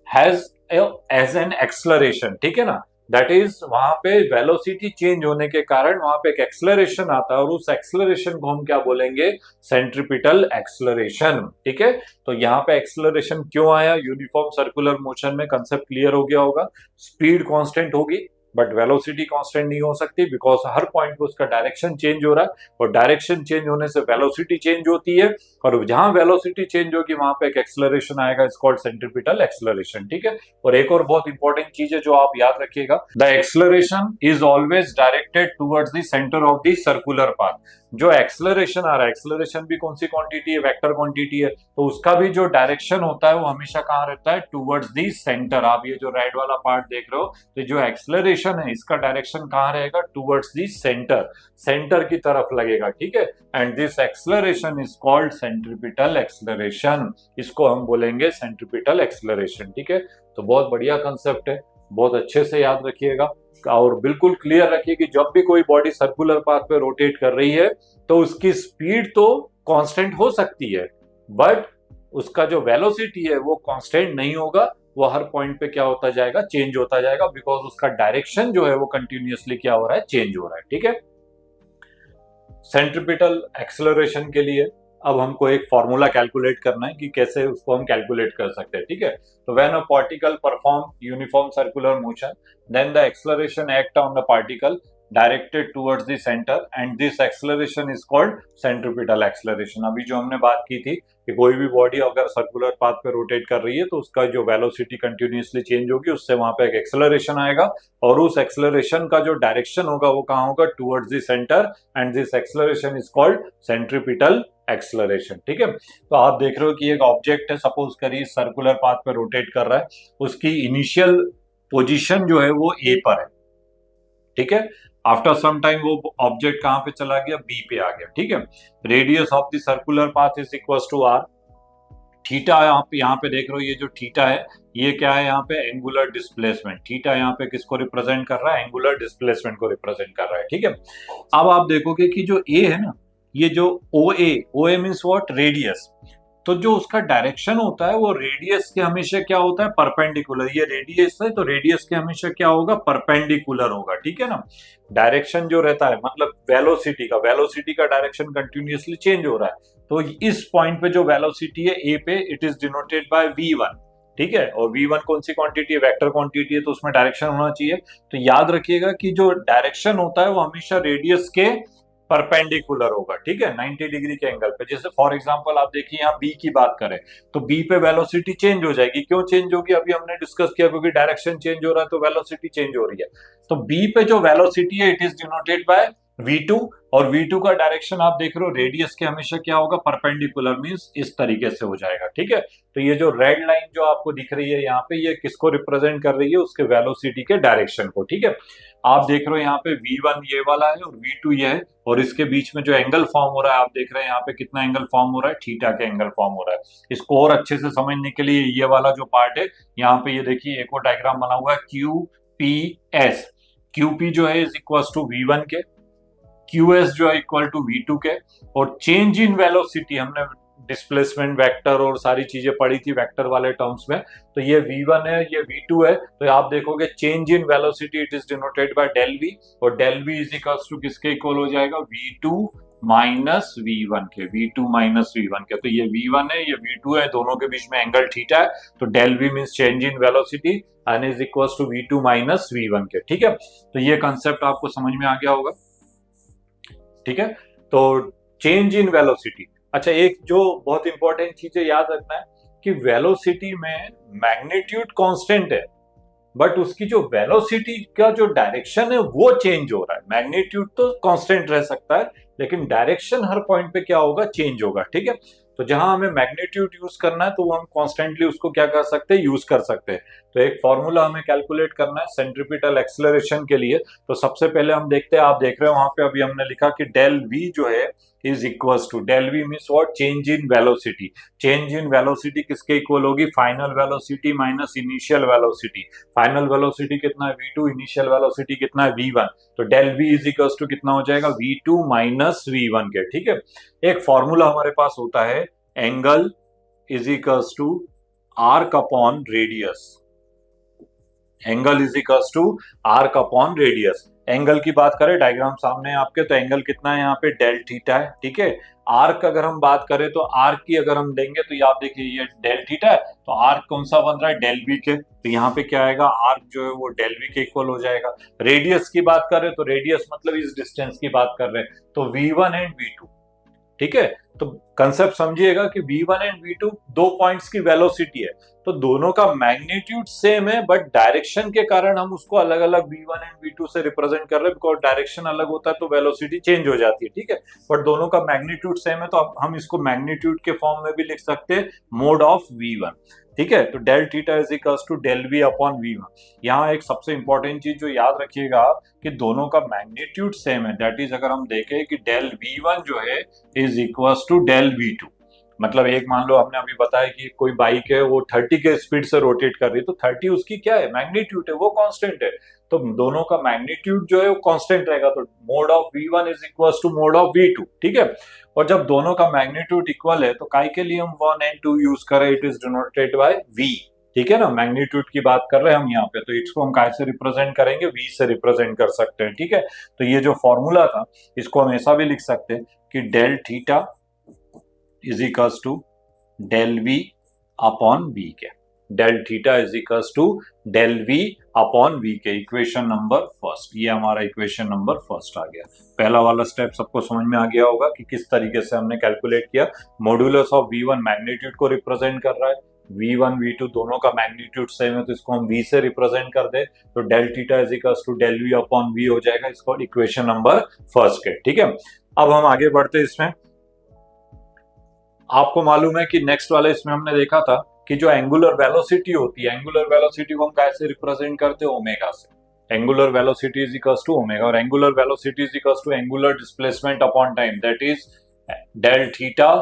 has as an acceleration. ठीक है ना, दैट इज वहां पे वेलोसिटी चेंज होने के कारण वहां पे एक एक्सलरेशन आता है और उस एक्सलरेशन को हम क्या बोलेंगे, सेंट्रीपिटल एक्सलरेशन। ठीक है, तो यहाँ पे एक्सलरेशन क्यों आया, यूनिफॉर्म सर्कुलर मोशन में कंसेप्ट क्लियर हो गया होगा, स्पीड कांस्टेंट होगी, बट वेलोसिटी कांस्टेंट नहीं हो सकती, बिकॉज हर पॉइंट पे उसका डायरेक्शन चेंज हो रहा है, और डायरेक्शन चेंज होने से वेलोसिटी चेंज होती है, और जहां वेलोसिटी चेंज होगी वहां पे एक एक्सेलरेशन आएगा, इट्स कॉल्ड सेंट्रीपिटल एक्सेलरेशन। ठीक है। और एक और बहुत इंपॉर्टेंट चीज है जो आप याद रखिएगा, the acceleration is always directed towards the centre of the circular path. जो एक्सेलरेशन आ रहा है, एक्सेलरेशन भी कौन सी क्वांटिटी है, वेक्टर क्वांटिटी है, तो उसका भी जो डायरेक्शन होता है वो हमेशा कहाँ रहता है, टुवर्ड्स दी सेंटर। आप ये जो रेड वाला पार्ट देख रहे हो, तो जो एक्सेलरेशन है इसका डायरेक्शन कहाँ रहेगा, टुवर्ड्स दी सेंटर, सेंटर की तरफ लगेगा। ठीक है। And this acceleration is called centripetal acceleration, इसको हम बोलेंगे सेंट्रीपिटल एक्सेलरेशन। ठीक है। तो बहुत बढ़िया कंसेप्ट है, बहुत अच्छे से याद रखिएगा, और बिल्कुल क्लियर रखिए कि जब भी कोई बॉडी सर्कुलर पाथ पे रोटेट कर रही है तो उसकी स्पीड तो कांस्टेंट हो सकती है, बट उसका जो वेलोसिटी है वो कांस्टेंट नहीं होगा, वो हर पॉइंट पे क्या होता जाएगा, चेंज होता जाएगा, बिकॉज उसका डायरेक्शन जो है वो कंटिन्यूअसली क्या हो रहा है, चेंज हो रहा है। ठीक है। सेंट्रीपिटल एक्सेलरेशन के लिए अब हमको एक फॉर्मूला कैलकुलेट करना है कि कैसे उसको हम कैलकुलेट कर सकते हैं। ठीक है। तो when a particle perform uniform circular motion, then the acceleration act on the particle directed towards the centre, and this acceleration is called centripetal acceleration. अभी जो हमने बात की थी कि कोई भी बॉडी अगर सर्कुलर पाथ पे रोटेट कर रही है तो उसका जो वेलोसिटी कंटिन्यूअसली चेंज होगी, उससे वहां पे एक एक्सेलरेशन आएगा, और उस एक्सेलरेशन का जो डायरेक्शन होगा वो कहाँ होगा, towards the centre, and this acceleration is called centripetal acceleration. ठीक है। तो आप देख रहे हो कि एक ऑब्जेक्ट है, सपोज करिए सर्कुलर पाथ पे रोटेट कर रहा है, उसकी इनिशियल पोजीशन जो है वो ए पर है। ठीक है। आफ्टर सम टाइम वो ऑब्जेक्ट कहां पे चला गया, बी पे आ गया। ठीक है। Radius of the circular path is equal to r. Theta आप यहाँ पे देख रहे हो, ये जो थीटा है ये क्या है, यहाँ पे एंगुलर डिस्प्लेसमेंट। थीटा यहाँ पे किसको रिप्रेजेंट कर रहा है, एंगुलर डिस्प्लेसमेंट को रिप्रेजेंट कर रहा है। ठीक है। अब आप देखोगे कि जो ए है ना, ये जो ओ ए मीन्स व्हाट, रेडियस, तो जो उसका डायरेक्शन होता है वो रेडियस के हमेशा क्या होता है, परपेंडिकुलर। ये रेडियस है तो रेडियस के हमेशा क्या होगा, परपेंडिकुलर होगा। ठीक है ना। डायरेक्शन जो रहता है मतलब वेलोसिटी का डायरेक्शन कंटिन्यूअसली चेंज हो रहा है, तो इस पॉइंट पे जो वेलोसिटी है ए पे, it is denoted bye v1। ठीक है। और v1 कौन सी क्वांटिटी है, वेक्टर क्वांटिटी है, तो उसमें डायरेक्शन होना चाहिए। तो याद रखिएगा कि जो डायरेक्शन होता है वो हमेशा रेडियस के परपेंडिकुलर होगा। ठीक है। 90 डिग्री के एंगल पे। जैसे फॉर एग्जांपल आप देखिए यहाँ बी की बात करें तो बी पे वेलोसिटी चेंज हो जाएगी। क्यों चेंज होगी, अभी हमने डिस्कस किया, क्योंकि डायरेक्शन चेंज हो रहा है तो वेलोसिटी चेंज हो रही है। तो बी पे जो वेलोसिटी है it is denoted bye v2, और v2 का डायरेक्शन आप देख रहे हो रेडियस के हमेशा क्या होगा, परपेंडिकुलर, मींस इस तरीके से हो जाएगा। ठीक है। तो ये जो रेड लाइन जो आपको दिख रही है यहाँ पे, ये किसको रिप्रेजेंट कर रही है, उसके वेलोसिटी के डायरेक्शन को। ठीक है। आप देख रहे हो यहाँ पे v1 ये वाला है और v2 ये है, और इसके बीच में जो एंगल फॉर्म हो रहा है आप देख रहे हैं यहाँ पे कितना एंगल फॉर्म हो रहा है, थीटा के एंगल फॉर्म हो रहा है। इसको और अच्छे से समझने के लिए ये वाला जो पार्ट है यहाँ पे, ये देखिए एक और डायग्राम बना हुआ है, QPS। QP जो है इज इक्वल टू v1 के, QS जो है इक्वल टू v2 के, और चेंज इन वेलोसिटी हमने डिस्प्लेसमेंट वेक्टर और सारी चीजें पढ़ी थी वेक्टर वाले टर्म्स में, तो ये v1 है, ये v2 है। तो आप देखोगे change in velocity it is denoted by del v, और del v is equal to किसके इक्वल हो जाएगा, v2 माइनस v1 के, v2 माइनस v1 के। तो ये v1 है, ये v2 है, दोनों के बीच में एंगल थीटा है, तो del v means change in velocity and is equal to v2 minus v1 के। ठीक है। तो ये कंसेप्ट आपको समझ में आ गया होगा। ठीक है। तो चेंज इन वेलोसिटी, अच्छा एक जो बहुत इंपॉर्टेंट चीज है याद रखना है कि वेलोसिटी में मैग्नीट्यूड कांस्टेंट है, बट उसकी जो वेलोसिटी का जो डायरेक्शन है वो चेंज हो रहा है। मैग्नीट्यूड तो कांस्टेंट रह सकता है, लेकिन डायरेक्शन हर पॉइंट पे क्या होगा, चेंज होगा। ठीक है। तो जहां हमें मैग्नीट्यूड यूज करना है तो वो हम कॉन्स्टेंटली उसको क्या कर सकते हैं, यूज कर सकते हैं। तो एक फॉर्मूला हमें कैलकुलेट करना है सेंट्रीपिटल एक्सेलरेशन के लिए। तो सबसे पहले हम देखते हैं, आप देख रहे हो वहां पे अभी हमने लिखा कि डेल वी जो है is equals to, del v means what, change in velocity. Change in velocity किसके इक्वल होगी, final velocity minus initial velocity. Final velocity कितना है v2, इनिशियल वेलोसिटी कितना है v1, तो del v is equals to कितना हो जाएगा, v2 माइनस v1 के। ठीक है। एक फॉर्मूला हमारे पास होता है angle is equals to arc upon radius. Angle is equals to arc upon radius. Angle की बात करें, डायग्राम सामने है आपके, तो एंगल कितना है यहाँ पे, डेल थीटा है, ठीक है। आर्क अगर हम बात करें तो आर्क की अगर हम लेंगे तो ये आप देखिए ये डेल थीटा है, तो आर्क कौन सा बन रहा है, डेल वी के, तो यहाँ पे क्या आएगा, आर्क जो है वो डेल वी के इक्वल हो जाएगा। रेडियस की बात करें तो रेडियस मतलब इस डिस्टेंस की बात कर रहे हैं, तो V1 एंड V2, ठीक है। तो कंसेप्ट समझिएगा कि V1 एंड V2 दो पॉइंट्स की वेलोसिटी है, तो दोनों का मैग्नीट्यूड सेम है, बट डायरेक्शन के कारण हम उसको अलग अलग V1 एंड V2 से रिप्रेजेंट कर रहे हैं, बिकॉज डायरेक्शन अलग होता है तो वेलोसिटी चेंज हो जाती है, ठीक है। बट दोनों का मैग्नीट्यूड सेम है, तो अब हम इसको मैग्नीट्यूड के फॉर्म में भी लिख सकते हैं, मोड ऑफ V1, ठीक है। तो del theta is equals to del we upon V1। यहाँ एक सबसे इंपॉर्टेंट चीज जो याद रखिएगा कि दोनों का मैग्नीट्यूड सेम है, दैट इज अगर हम देखें कि डेल V1 जो है is equals to del V2, मतलब एक मान लो हमने अभी बताया कि कोई बाइक है वो 30 के स्पीड से रोटेट कर रही है, तो 30 उसकी क्या है, मैग्नीट्यूड है, वो कांस्टेंट है, तो दोनों का मैग्नीट्यूड जो है वो कांस्टेंट रहेगा, तो mod of V1 is equals to mod of V2, ठीक है। और जब दोनों का मैग्नीट्यूड इक्वल है तो काय के लिए हम 1 एंड 2 यूज करें, it is denoted bye V, ठीक है ना, मैग्नीट्यूड की बात कर रहे हैं हम यहाँ पे, तो इसको हम काय से रिप्रेजेंट करेंगे, V से रिप्रेजेंट कर सकते हैं, ठीक है। तो ये जो फॉर्मूला था इसको हम ऐसा भी लिख सकते हैं कि del theta is equals to del we upon we के, del theta is equals to del we upon we के, इक्वेशन नंबर फर्स्ट, ये हमारा इक्वेशन नंबर फर्स्ट आ गया। पहला वाला स्टेप सबको समझ में आ गया होगा कि किस तरीके से हमने कैलकुलेट किया। मॉड्यूलस ऑफ V1 मैग्नीट्यूड को रिप्रेजेंट कर रहा है, V1 V2 दोनों का मैग्नीट्यूड सेम है, तो इसको हम V से रिप्रेजेंट कर दे, तो del theta is equals to del we upon v हो जाएगा, इसको इक्वेशन नंबर फर्स्ट के, ठीक है। अब हम आगे बढ़ते हैं इसमें। आपको मालूम है कि नेक्स्ट वाले इसमें हमने देखा था कि जो एंगुलर वेलोसिटी होती है, एंगुलर वेलोसिटी को हम कैसे रिप्रेजेंट करते हैं, ओमेगा से। Angular velocity is equals to omega, और angular velocity is equals to angular displacement upon time, that is del theta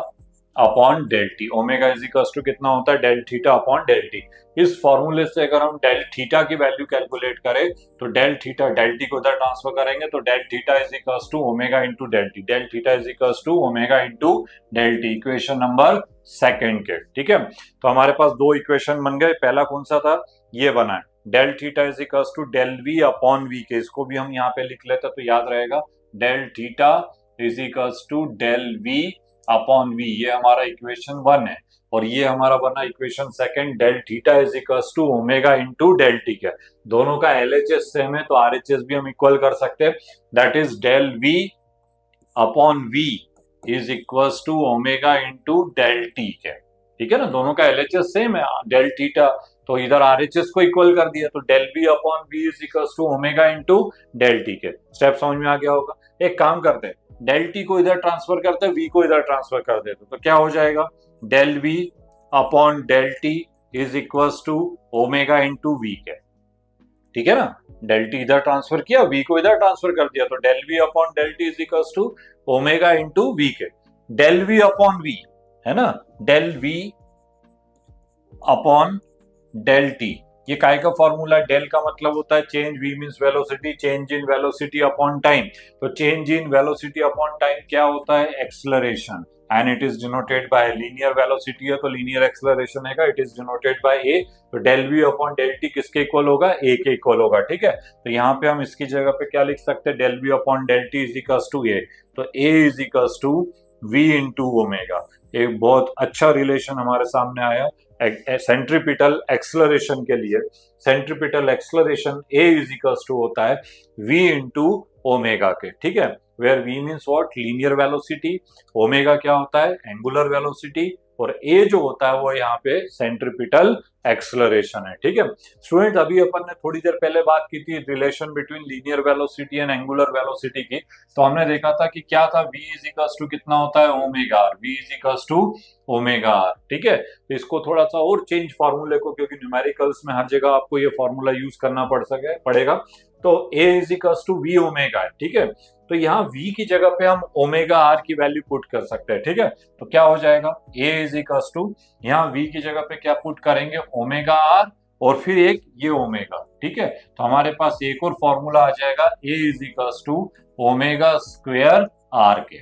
upon del T. Omega is equals to कितना होता है, del theta upon del T. इस फॉर्मूले से अगर हम डेल थीटा की वैल्यू कैलकुलेट करें तो डेल थीटा, डेल टी को उधर ट्रांसफर करेंगे तो del theta is equals to omega into del t, del theta is equals to omega into del t, equation number second के, ठीक है। तो हमारे पास दो इक्वेशन बन गए, पहला कौन सा था, ये बना है, del theta is equals to del we upon we के, इसको भी हम यहाँ पे लिख लेते तो याद रहेगा, del theta is equals to del we upon v, ये हमारा इक्वेशन 1 है। और ये हमारा बना equation second, del theta is equals to omega into del t के, दोनों का LHS सेम है तो RHS भी हम इक्वल कर सकते हैं, that is del we upon v is equals to omega into del t के, ठीक है ना, दोनों का LHS सेम है, डेल थीटा, तो इधर RHS को इक्वल कर दिया, तो del we upon v is equals to omega into del t के। स्टेप समझ में आ गया होगा। एक काम करते हैं, डेल टी को इधर ट्रांसफर करते हैं, वी को इधर ट्रांसफर कर देते, तो क्या हो जाएगा, del we upon del T is equals to omega into v के, ठीक है ना, डेल टी इधर ट्रांसफर किया, वी को इधर ट्रांसफर कर दिया, तो del we upon del T is equals to omega into v के। डेल वी अपॉन वी है ना, del we upon del t, ये काय का फॉर्मूला, डेल का मतलब होता है change, v means velocity, change in velocity upon time, तो change in velocity upon time क्या होता है, acceleration, and it is denoted by linear velocity है तो लीनियर एक्सेलरेशन है, it is denoted by a, तो del we upon del t किसके इक्वल होगा, ए के इक्वल होगा, ठीक है। तो यहाँ पे हम इसकी जगह पे क्या लिख सकते हैं, del we upon del T is equals to A, तो A is equals to V into omega. एक बहुत अच्छा रिलेशन हमारे सामने आया सेंट्रीपिटल एक्सेलरेशन के लिए, centripetal acceleration a is equals to होता है v इंटू ओमेगा के, ठीक है, where v means what, linear velocity, omega क्या होता है, एंगुलर वेलोसिटी, और ए जो होता है वो यहाँ पे सेंट्रीपिटल एक्सेलरेशन है, ठीक है। स्टूडेंट अभी अपन ने थोड़ी देर पहले बात की थी relation between linear velocity and angular velocity की, तो हमने देखा था कि क्या था, v इज इक्वल्स टू कितना होता है, omega r, v is equals to omega r, ठीक है। तो इसको थोड़ा सा और चेंज फॉर्मूले को, क्योंकि न्यूमेरिकल्स में हर जगह आपको ये फॉर्मूला यूज करना पड़ेगा, तो a is equals to v omega है, ठीक है। तो यहाँ v की जगह पे हम ओमेगा आर की वैल्यू पुट कर सकते हैं, ठीक है। तो क्या हो जाएगा, a इज इक्वल्स टू, यहाँ v की जगह पे क्या पुट करेंगे, ओमेगा आर और फिर एक ये ओमेगा, ठीक है। तो हमारे पास एक और फॉर्मूला आ जाएगा, a is equals to omega square r के,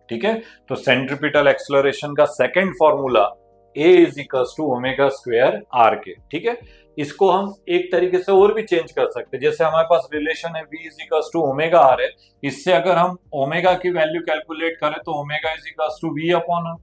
ठीक है। तो सेंट्रीपिटल एक्सेलरेशन का second formula a is equals to omega square r के, ठीक है। इसको हम एक तरीके से और भी चेंज कर सकते हैं। जैसे हमारे पास रिलेशन है v is equal to omega r है, इससे अगर हम ओमेगा की वैल्यू कैलकुलेट करें तो omega is equal to v upon r,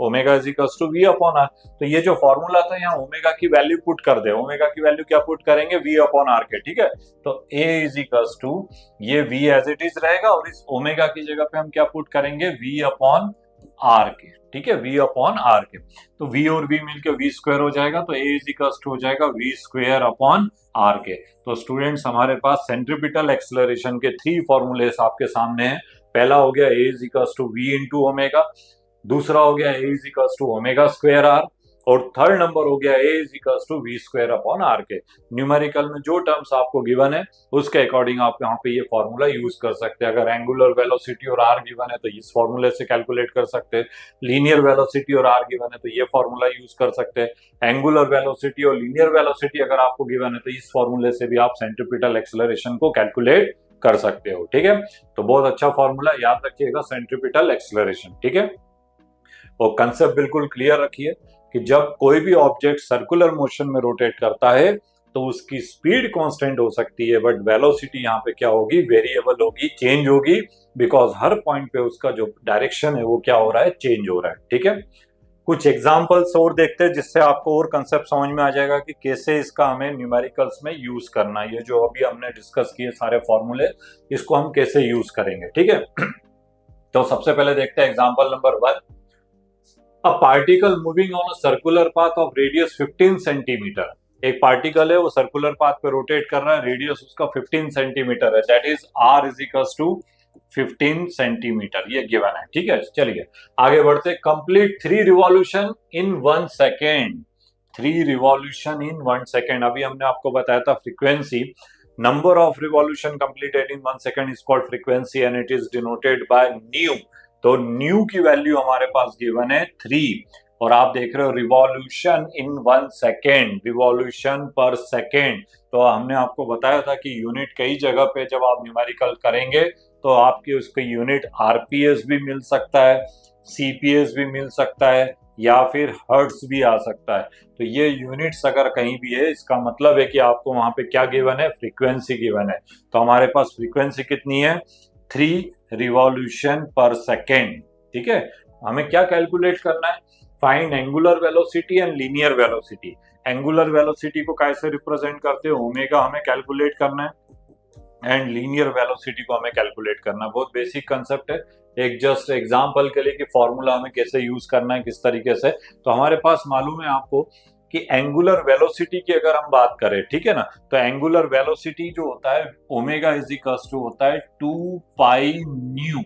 omega is equal to v upon r. तो ये जो फॉर्मूला था यहाँ ओमेगा की वैल्यू पुट कर दे, ओमेगा की वैल्यू क्या पुट करेंगे, v अपॉन आर के, ठीक है। तो a इज इक्वल टू ये v एज इट इज रहेगा और इस ओमेगा की जगह पे हम क्या पुट करेंगे, v अपॉन आर के, ठीक है, v अपॉन आर के। तो v और v मिलके v स्क्वायर हो जाएगा, तो a इज इक्वल टू हो जाएगा v स्क्वायर अपॉन आर के। तो स्टूडेंट्स हमारे पास सेंट्रीपिटल एक्सेलरेशन के 3 फॉर्मूलेस आपके सामने हैं। पहला हो गया a is equal to v into omega, दूसरा हो गया a is equal to omega square r, और थर्ड नंबर हो गया a is equal to v square upon are के। न्यूमेरिकल में जो टर्म्स आपको गिवन है उसके अकॉर्डिंग आप यहाँ पे ये फॉर्मूला यूज कर सकते हैं। अगर एंगुलर वेलोसिटी और r गिवन है तो इस फॉर्मूले से कैलकुलेट कर सकते हैं, लीनियर वेलोसिटी और r गिवन है तो ये फॉर्मूला यूज कर सकते हैं, एंगुलर वेलोसिटी और लीनियर वेलोसिटी अगर आपको गिवन है तो इस फॉर्मूले से भी आप सेंट्रीपिटल एक्सेलरेशन को कैलकुलेट कर सकते हो, ठीक है। तो बहुत अच्छा फॉर्मूला, याद रखिएगा, सेंट्रीपिटल एक्सेलरेशन, ठीक है। और कंसेप्ट बिल्कुल क्लियर रखिए कि जब कोई भी ऑब्जेक्ट सर्कुलर मोशन में रोटेट करता है तो उसकी स्पीड कांस्टेंट हो सकती है, बट वेलोसिटी यहाँ पे क्या होगी, वेरिएबल होगी, चेंज होगी, बिकॉज हर पॉइंट पे उसका जो डायरेक्शन है वो क्या हो रहा है, चेंज हो रहा है, ठीक है। कुछ एग्जांपल्स और देखते हैं जिससे आपको और कंसेप्ट समझ में आ जाएगा कि कैसे इसका हमें न्यूमेरिकल्स में यूज करना है। ये जो अभी हमने डिस्कस किए सारे फॉर्मूले, इसको हम कैसे यूज करेंगे, ठीक है। तो सबसे पहले देखते हैं example number 1। A particle moving on a circular path of radius 15 centimetre, एक पार्टिकल है वो सर्कुलर पाथ पे रोटेट कर रहा है, रेडियस उसका 15 सेंटीमीटर है, that is r is equals to 15 centimetre, ये गिवन है, ठीक है। चलिए आगे बढ़ते, complete 3 revolution in 1 second, 3 revolution in 1 second. अभी हमने आपको बताया था frequency, number of revolution completed in 1 second is called frequency and it is denoted by nu. तो न्यू की वैल्यू हमारे पास गिवन है 3, और आप देख रहे हो रिवॉल्यूशन इन 1 सेकेंड, रिवॉल्यूशन पर सेकेंड। तो हमने आपको बताया था कि यूनिट कई जगह पे जब आप न्यूमेरिकल करेंगे तो आपकी उसकी यूनिट आरपीएस भी मिल सकता है, सीपीएस भी मिल सकता है, या फिर हर्ट्ज भी आ सकता है। तो ये यूनिट्स अगर कहीं भी है, इसका मतलब है कि आपको वहां पे क्या गिवन है, फ्रीक्वेंसी गिवन है। तो हमारे पास फ्रीक्वेंसी कितनी है, 3 रिवॉल्यूशन पर सेकेंड, ठीक है। हमें क्या कैलकुलेट करना है, find angular velocity and linear velocity. Angular velocity को कैसे रिप्रेजेंट करते हैं, ओमेगा हमें कैलकुलेट करना है एंड लीनियर वेलोसिटी को हमें कैलकुलेट करना है। बहुत बेसिक कंसेप्ट है, एक जस्ट एग्जांपल के लिए कि फॉर्मूला हमें कैसे यूज करना है, किस तरीके से। तो हमारे पास मालूम है आपको कि एंगुलर वेलोसिटी की अगर हम बात करें, ठीक है ना, तो एंगुलर वेलोसिटी जो होता है ओमेगा इज इक्वल्स टू होता है 2 पाई न्यू।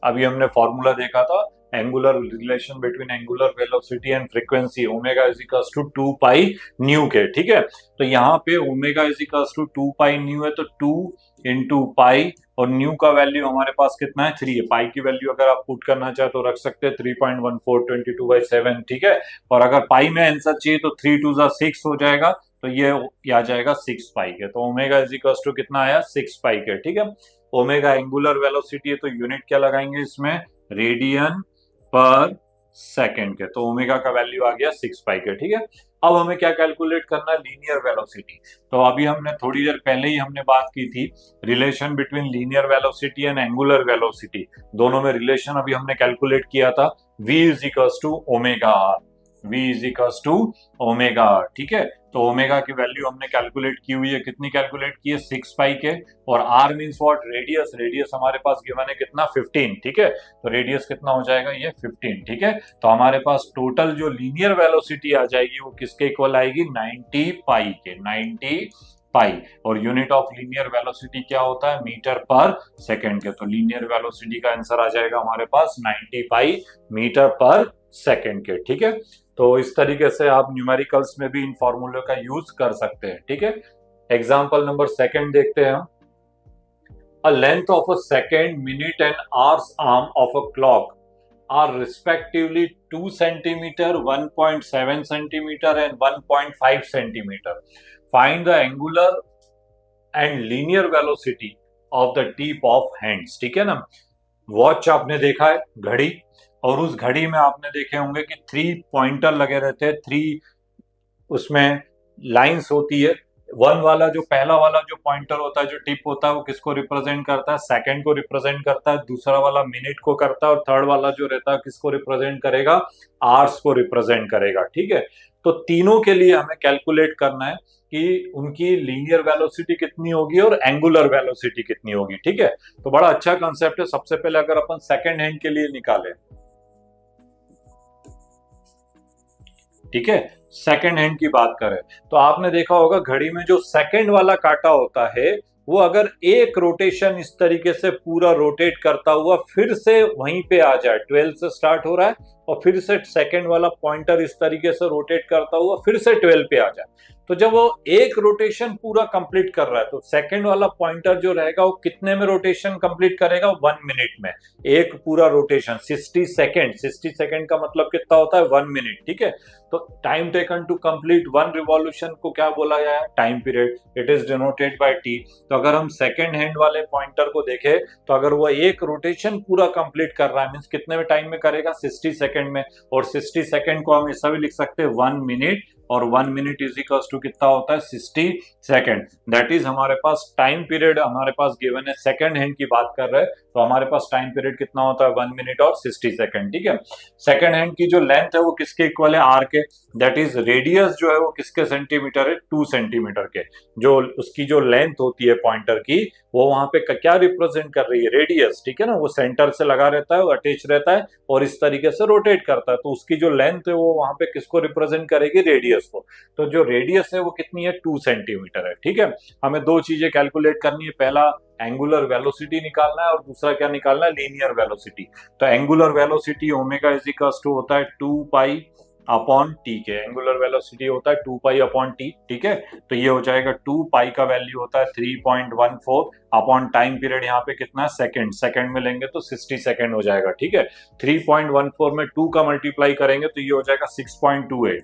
अभी हमने फॉर्मूला देखा था angular relation between angular velocity and frequency, omega is equals to 2 pi nu के, ठीक है। तो यहाँ पे omega is equals to 2 pi nu है, तो 2 इंटू पाई, और न्यू का वैल्यू हमारे पास कितना है, 3 है। पाई की वैल्यू अगर आप पुट करना चाहे तो रख सकते हैं 3.1422/7, ठीक है। और अगर पाई में आंसर चाहिए तो 3 2 6 हो जाएगा, तो ये आ जाएगा 6 पाई के। तो ओमेगा इज इक्वल्स टू कितना आया, 6 पाई के, ठीक है। ओमेगा एंगुलर वेलोसिटी है तो यूनिट क्या लगाएंगे इसमें, रेडियन पर सेकेंड के। तो ओमेगा का वैल्यू आ गया 6 पाई के, ठीक है। अब हमें क्या कैलकुलेट करना है, लीनियर वेलोसिटी। तो अभी हमने थोड़ी देर पहले ही हमने बात की थी relation between linear velocity and angular velocity, दोनों में रिलेशन अभी हमने कैलकुलेट किया था, v is equals to omega r, v is equals to omega r, ठीक है। तो ओमेगा की वैल्यू हमने कैलकुलेट की हुई है, कितनी कैलकुलेट की है, 6 पाई के, और r means what, radius, radius हमारे पास गिवन है कितना, 15, ठीक है। तो रेडियस कितना हो जाएगा, ये 15, ठीक है। तो हमारे पास टोटल जो लीनियर वेलोसिटी आ जाएगी वो किसके इक्वल आएगी, 90 पाई के, 90 पाई। और यूनिट ऑफ लीनियर वेलोसिटी क्या होता है, मीटर पर सेकेंड के। तो लीनियर वेलोसिटी का आंसर आ जाएगा हमारे पास 90 पाई मीटर पर सेकेंड के, ठीक है। तो इस तरीके से आप न्यूमेरिकल्स में भी इन फॉर्मूले का यूज कर सकते हैं, ठीक है। एग्जाम्पल नंबर 2 देखते हैं हम। A length of a second, minute and hours arm of a clock are respectively 2 centimeter, 1.7 centimeter and 1.5 centimeter. Find the angular and linear velocity of the tip of hands, ठीक है ना। वॉच आपने देखा है, घड़ी, और उस घड़ी में आपने देखे होंगे कि 3 पॉइंटर लगे रहते हैं, 3 उसमें लाइंस होती है। वन वाला जो पहला वाला जो पॉइंटर होता है, जो टिप होता है, वो किसको रिप्रेजेंट करता है? सेकंड को रिप्रेजेंट करता है। दूसरा वाला मिनट को करता है और थर्ड वाला जो रहता है किसको रिप्रेजेंट करेगा? आवर्स को रिप्रेजेंट करेगा। ठीक है, तो तीनों के लिए हमें कैलकुलेट करना है कि उनकी लीनियर वेलोसिटी कितनी होगी और एंगुलर वेलोसिटी कितनी होगी। ठीक है, तो बड़ा अच्छा कंसेप्ट है। सबसे पहले अगर अपन सेकंड हैंड के लिए निकालें, ठीक है, सेकंड हैंड की बात करें तो आपने देखा होगा घड़ी में जो सेकंड वाला कांटा होता है वो अगर एक रोटेशन इस तरीके से पूरा रोटेट करता हुआ फिर से वहीं पे आ जाए, 12 से स्टार्ट हो रहा है और फिर से सेकंड वाला पॉइंटर इस तरीके से रोटेट करता हुआ फिर से 12 पे आ जाए, तो जब वो एक रोटेशन पूरा कंप्लीट कर रहा है तो सेकंड वाला पॉइंटर जो रहेगा वो कितने में रोटेशन कंप्लीट करेगा? 1 मिनट में एक पूरा रोटेशन, 60 सेकंड। 60 सेकंड का मतलब कितना होता है? 1 मिनट। ठीक है, तो time taken to complete one revolution को क्या बोला गया है? Time period. It is denoted by T. तो अगर हम सेकंड हैंड वाले पॉइंटर को देखें तो अगर वो एक रोटेशन पूरा कंप्लीट कर रहा है मींस कितने में टाइम में करेगा? 60 सेकंड में। और 60 सेकंड को हम ऐसा भी लिख सकते हैं 1 मिनट, और 1 मिनट इज इक्वल्स टू कितना होता है? 60 सेकंड। दैट इज हमारे पास टाइम पीरियड हमारे पास गिवन है। सेकंड हैंड की बात कर रहे हैं तो हमारे पास टाइम पीरियड कितना होता है? 1 मिनट और 60 सेकंड। ठीक है, सेकंड हैंड की जो लेंथ है वो किसके इक्वल है? आर के। दैट इज रेडियस जो है वो किसके सेंटीमीटर है? 2 सेंटीमीटर के। जो उसकी जो लेंथ होती है पॉइंटर की वो वहां पे क्या रिप्रेजेंट कर रही है? रेडियस। ठीक है ना, वो सेंटर से लगा रहता है, वो अटैच रहता है और इस तरीके से रोटेट करता है, तो उसकी जो लेंथ है वो वहां पे किसको रिप्रेजेंट करेगी? रेडियस को। तो जो रेडियस है वो कितनी है? 2 सेंटीमीटर है। ठीक है, हमें दो चीजें कैलकुलेट करनी है, पहला एंगुलर वेलोसिटी निकालना है और दूसरा क्या निकालना है? Linear velocity. तो angular velocity omega is equals to होता है 2 पाई अपॉन टी के। एंगुलर वेलोसिटी होता है 2 पाई अपॉन टी। ठीक है, तो ये हो जाएगा 2 पाई का वैल्यू होता है 3.14 अपॉन टाइम पीरियड यहाँ पे कितना है? सेकंड। सेकंड में लेंगे तो 60 सेकंड हो जाएगा। ठीक है, 3.14 में 2 का मल्टीप्लाई करेंगे तो ये हो जाएगा 6.28।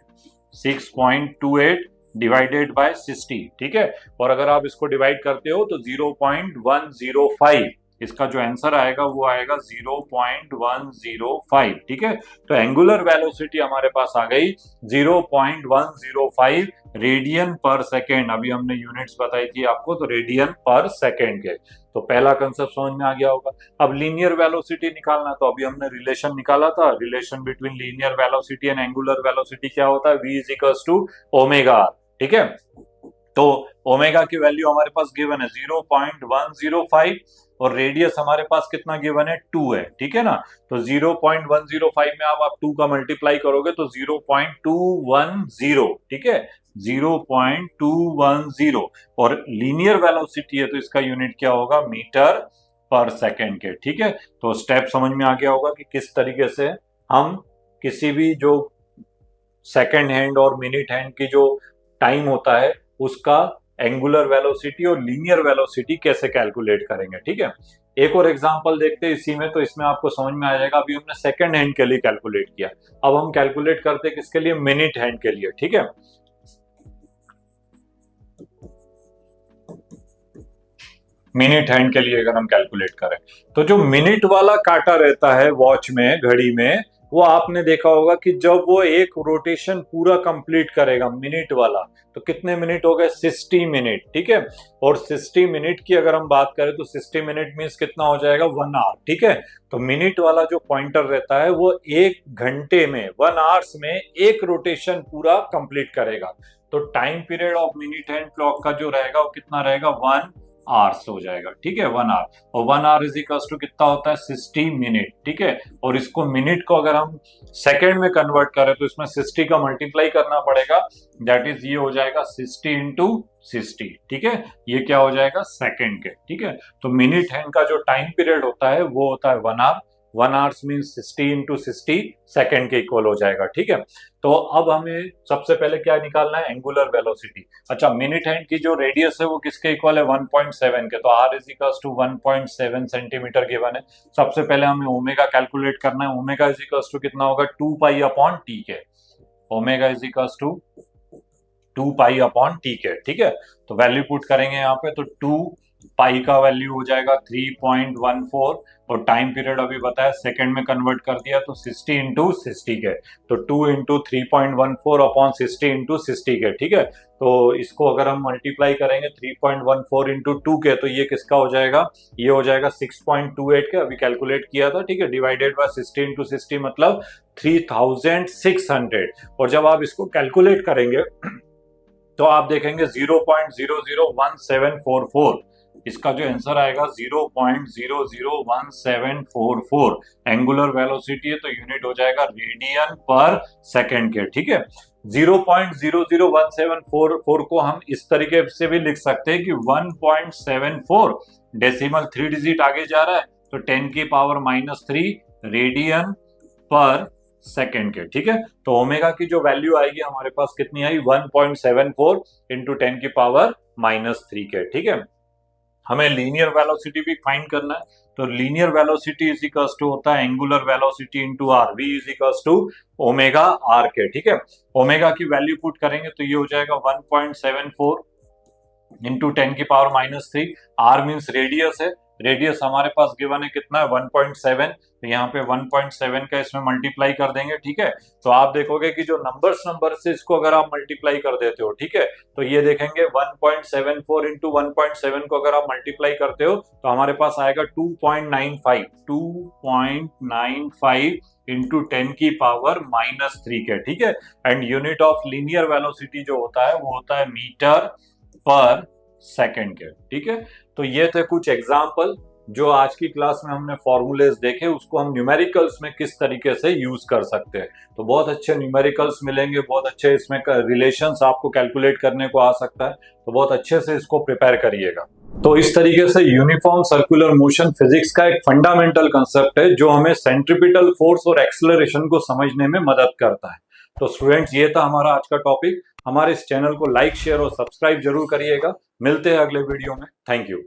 6.28 डिवाइडेड बाय 60। ठीक है, और अगर आप इसको डिवाइड करते हो तो 0.105, इसका जो आंसर आएगा वो आएगा 0.105। ठीक है, तो एंगुलर वेलोसिटी हमारे पास आ गई 0.105 रेडियन पर सेकेंड। अभी हमने यूनिट्स बताई थी आपको, तो रेडियन पर सेकेंड के। तो पहला कंसेप्ट समझ में आ गया होगा। अब लीनियर वेलोसिटी निकालना, तो अभी हमने रिलेशन निकाला था, relation between linear velocity and angular velocity क्या होता है? v is equals to omega. ठीक है, तो ओमेगा की वैल्यू हमारे पास गिवन है 0.105 और रेडियस हमारे पास कितना गिवन है? 2 है। ठीक है ना, तो 0.105 में आप 2 का मल्टीप्लाई करोगे तो 0.210। ठीक है, 0.210 और लीनियर वेलोसिटी है तो इसका यूनिट क्या होगा? मीटर पर सेकेंड के। ठीक है, तो स्टेप समझ में आ गया होगा कि किस तरीके से हम किसी भी जो सेकेंड हैंड और मिनट हैंड की जो टाइम होता है उसका एंगुलर वेलोसिटी और लीनियर वेलोसिटी कैसे कैलकुलेट करेंगे। ठीक है, एक और एग्जांपल देखते हैं इसी में, तो इसमें आपको समझ में आ जाएगा। अभी हमने सेकंड हैंड के लिए कैलकुलेट किया, अब हम कैलकुलेट करते हैं किसके लिए? मिनट हैंड के लिए। ठीक है, मिनट हैंड के लिए अगर हम कैलकुलेट करें तो जो मिनट वाला कांटा रहता है वॉच में, घड़ी में, वो आपने देखा होगा कि जब वो एक रोटेशन पूरा कंप्लीट करेगा मिनट वाला, तो कितने मिनट हो गए? 60 मिनट। ठीक है, और 60 मिनट की अगर हम बात करें तो 60 मिनट मीन्स कितना हो जाएगा? 1 आवर। ठीक है, तो मिनट वाला जो पॉइंटर रहता है वो 1 घंटे में, 1 आवर्स में एक रोटेशन पूरा कंप्लीट करेगा। तो time period of minute hand clock का जो रहेगा वो कितना रहेगा? 1 आवर्स हो जाएगा। ठीक है, 1 आवर, और 1 आवर इज इक्वल टू कितना होता है? 60 मिनट। ठीक है, और इसको मिनट को अगर हम सेकंड में कन्वर्ट करें तो इसमें 60 का मल्टीप्लाई करना पड़ेगा। दैट इज ये हो जाएगा 60 इंटू 60। ठीक है, ये क्या हो जाएगा? सेकंड के। ठीक है, तो मिनट हैंड का जो टाइम पीरियड होता है वो होता है 1 hour. 1 hours means 60 into 60 second के इक्वल हो जाएगा। ठीक है, तो अब हमें सबसे पहले क्या निकालना है? Angular velocity. अच्छा, मिनट हैंड की जो रेडियस है वो किसके इक्वल है? 1.7 के। तो r is equals to 1.7 centimetre given है। सबसे पहले हमें ओमेगा कैलकुलेट करना है। ओमेगा इज इक्वल्स टू कितना होगा? 2 पाई अपॉन टी के। Omega is equals to 2 pi upon T के। ठीक है, तो वैल्यू पुट करेंगे यहाँ पे, तो 2 पाई का वैल्यू हो जाएगा 3.14 और टाइम पीरियड अभी बताया सेकंड में कन्वर्ट कर दिया तो 60 इंटू 60 के, तो 2 इंटू 3.14 अपॉन 60 इंटू 60 के, ठीक है। तो इसको अगर हम मल्टीप्लाई करेंगे 3.14 इंटू 2 के, तो ये किसका हो जाएगा, ये हो जाएगा 6.28 के, अभी कैलकुलेट किया था, ठीक है। डिवाइडेड बाय 60 इंटू 60 मतलब 3600। और जब आप इसको कैलकुलेट करेंगे तो आप देखेंगे 0.001744, इसका जो आंसर आएगा 0.001744 एंगुलर वेलोसिटी है, तो यूनिट हो जाएगा रेडियन पर सेकेंड के, ठीक है। 0.001744 को हम इस तरीके से भी लिख सकते हैं कि 1.74 डेसिमल 3 डिजिट आगे जा रहा है, तो 10 की पावर -3 रेडियन पर सेकेंड के, ठीक है। तो ओमेगा की जो वैल्यू आएगी हमारे पास कितनी आई, 1.74 इंटू 10 की पावर -3 के, ठीक है। हमें लीनियर वेलोसिटी भी फाइंड करना है, तो linear velocity is equals to होता है angular velocity into r, v is equals to omega r के, ठीक है। ओमेगा की वैल्यू पुट करेंगे तो ये हो जाएगा 1.74 इंटू 10 की पावर -3, आर मीन्स रेडियस है, रेडियस हमारे पास गिवन है कितना है 1.7, तो यहाँ पे 1.7 का इसमें मल्टीप्लाई कर देंगे, ठीक है। तो आप देखोगे कि जो नंबर से इसको अगर आप मल्टीप्लाई कर देते हो, ठीक है, तो ये देखेंगे 1.74 इंटू 1.7 को अगर आप मल्टीप्लाई करते हो तो हमारे पास आएगा 2.95 इंटू 10 की पावर -3 के, ठीक है। And unit of linear velocity जो होता है वो होता है मीटर पर सेकेंड के, ठीक है। तो ये थे कुछ एग्जाम्पल जो आज की क्लास में हमने फॉर्मूलेज देखे, उसको हम न्यूमेरिकल्स में किस तरीके से यूज कर सकते हैं। तो बहुत अच्छे न्यूमेरिकल्स मिलेंगे, बहुत अच्छे इसमें रिलेशंस आपको कैलकुलेट करने को आ सकता है, तो बहुत अच्छे से इसको प्रिपेयर करिएगा। तो इस तरीके से यूनिफॉर्म सर्कुलर मोशन फिजिक्स का एक फंडामेंटल कंसेप्ट है जो हमें सेंट्रीपिटल फोर्स और एक्सेलरेशन को समझने में मदद करता है। तो स्टूडेंट्स, ये था हमारा आज का टॉपिक। हमारे इस चैनल को लाइक, शेयर और सब्सक्राइब जरूर करिएगा। मिलते हैं अगले वीडियो में। Thank you.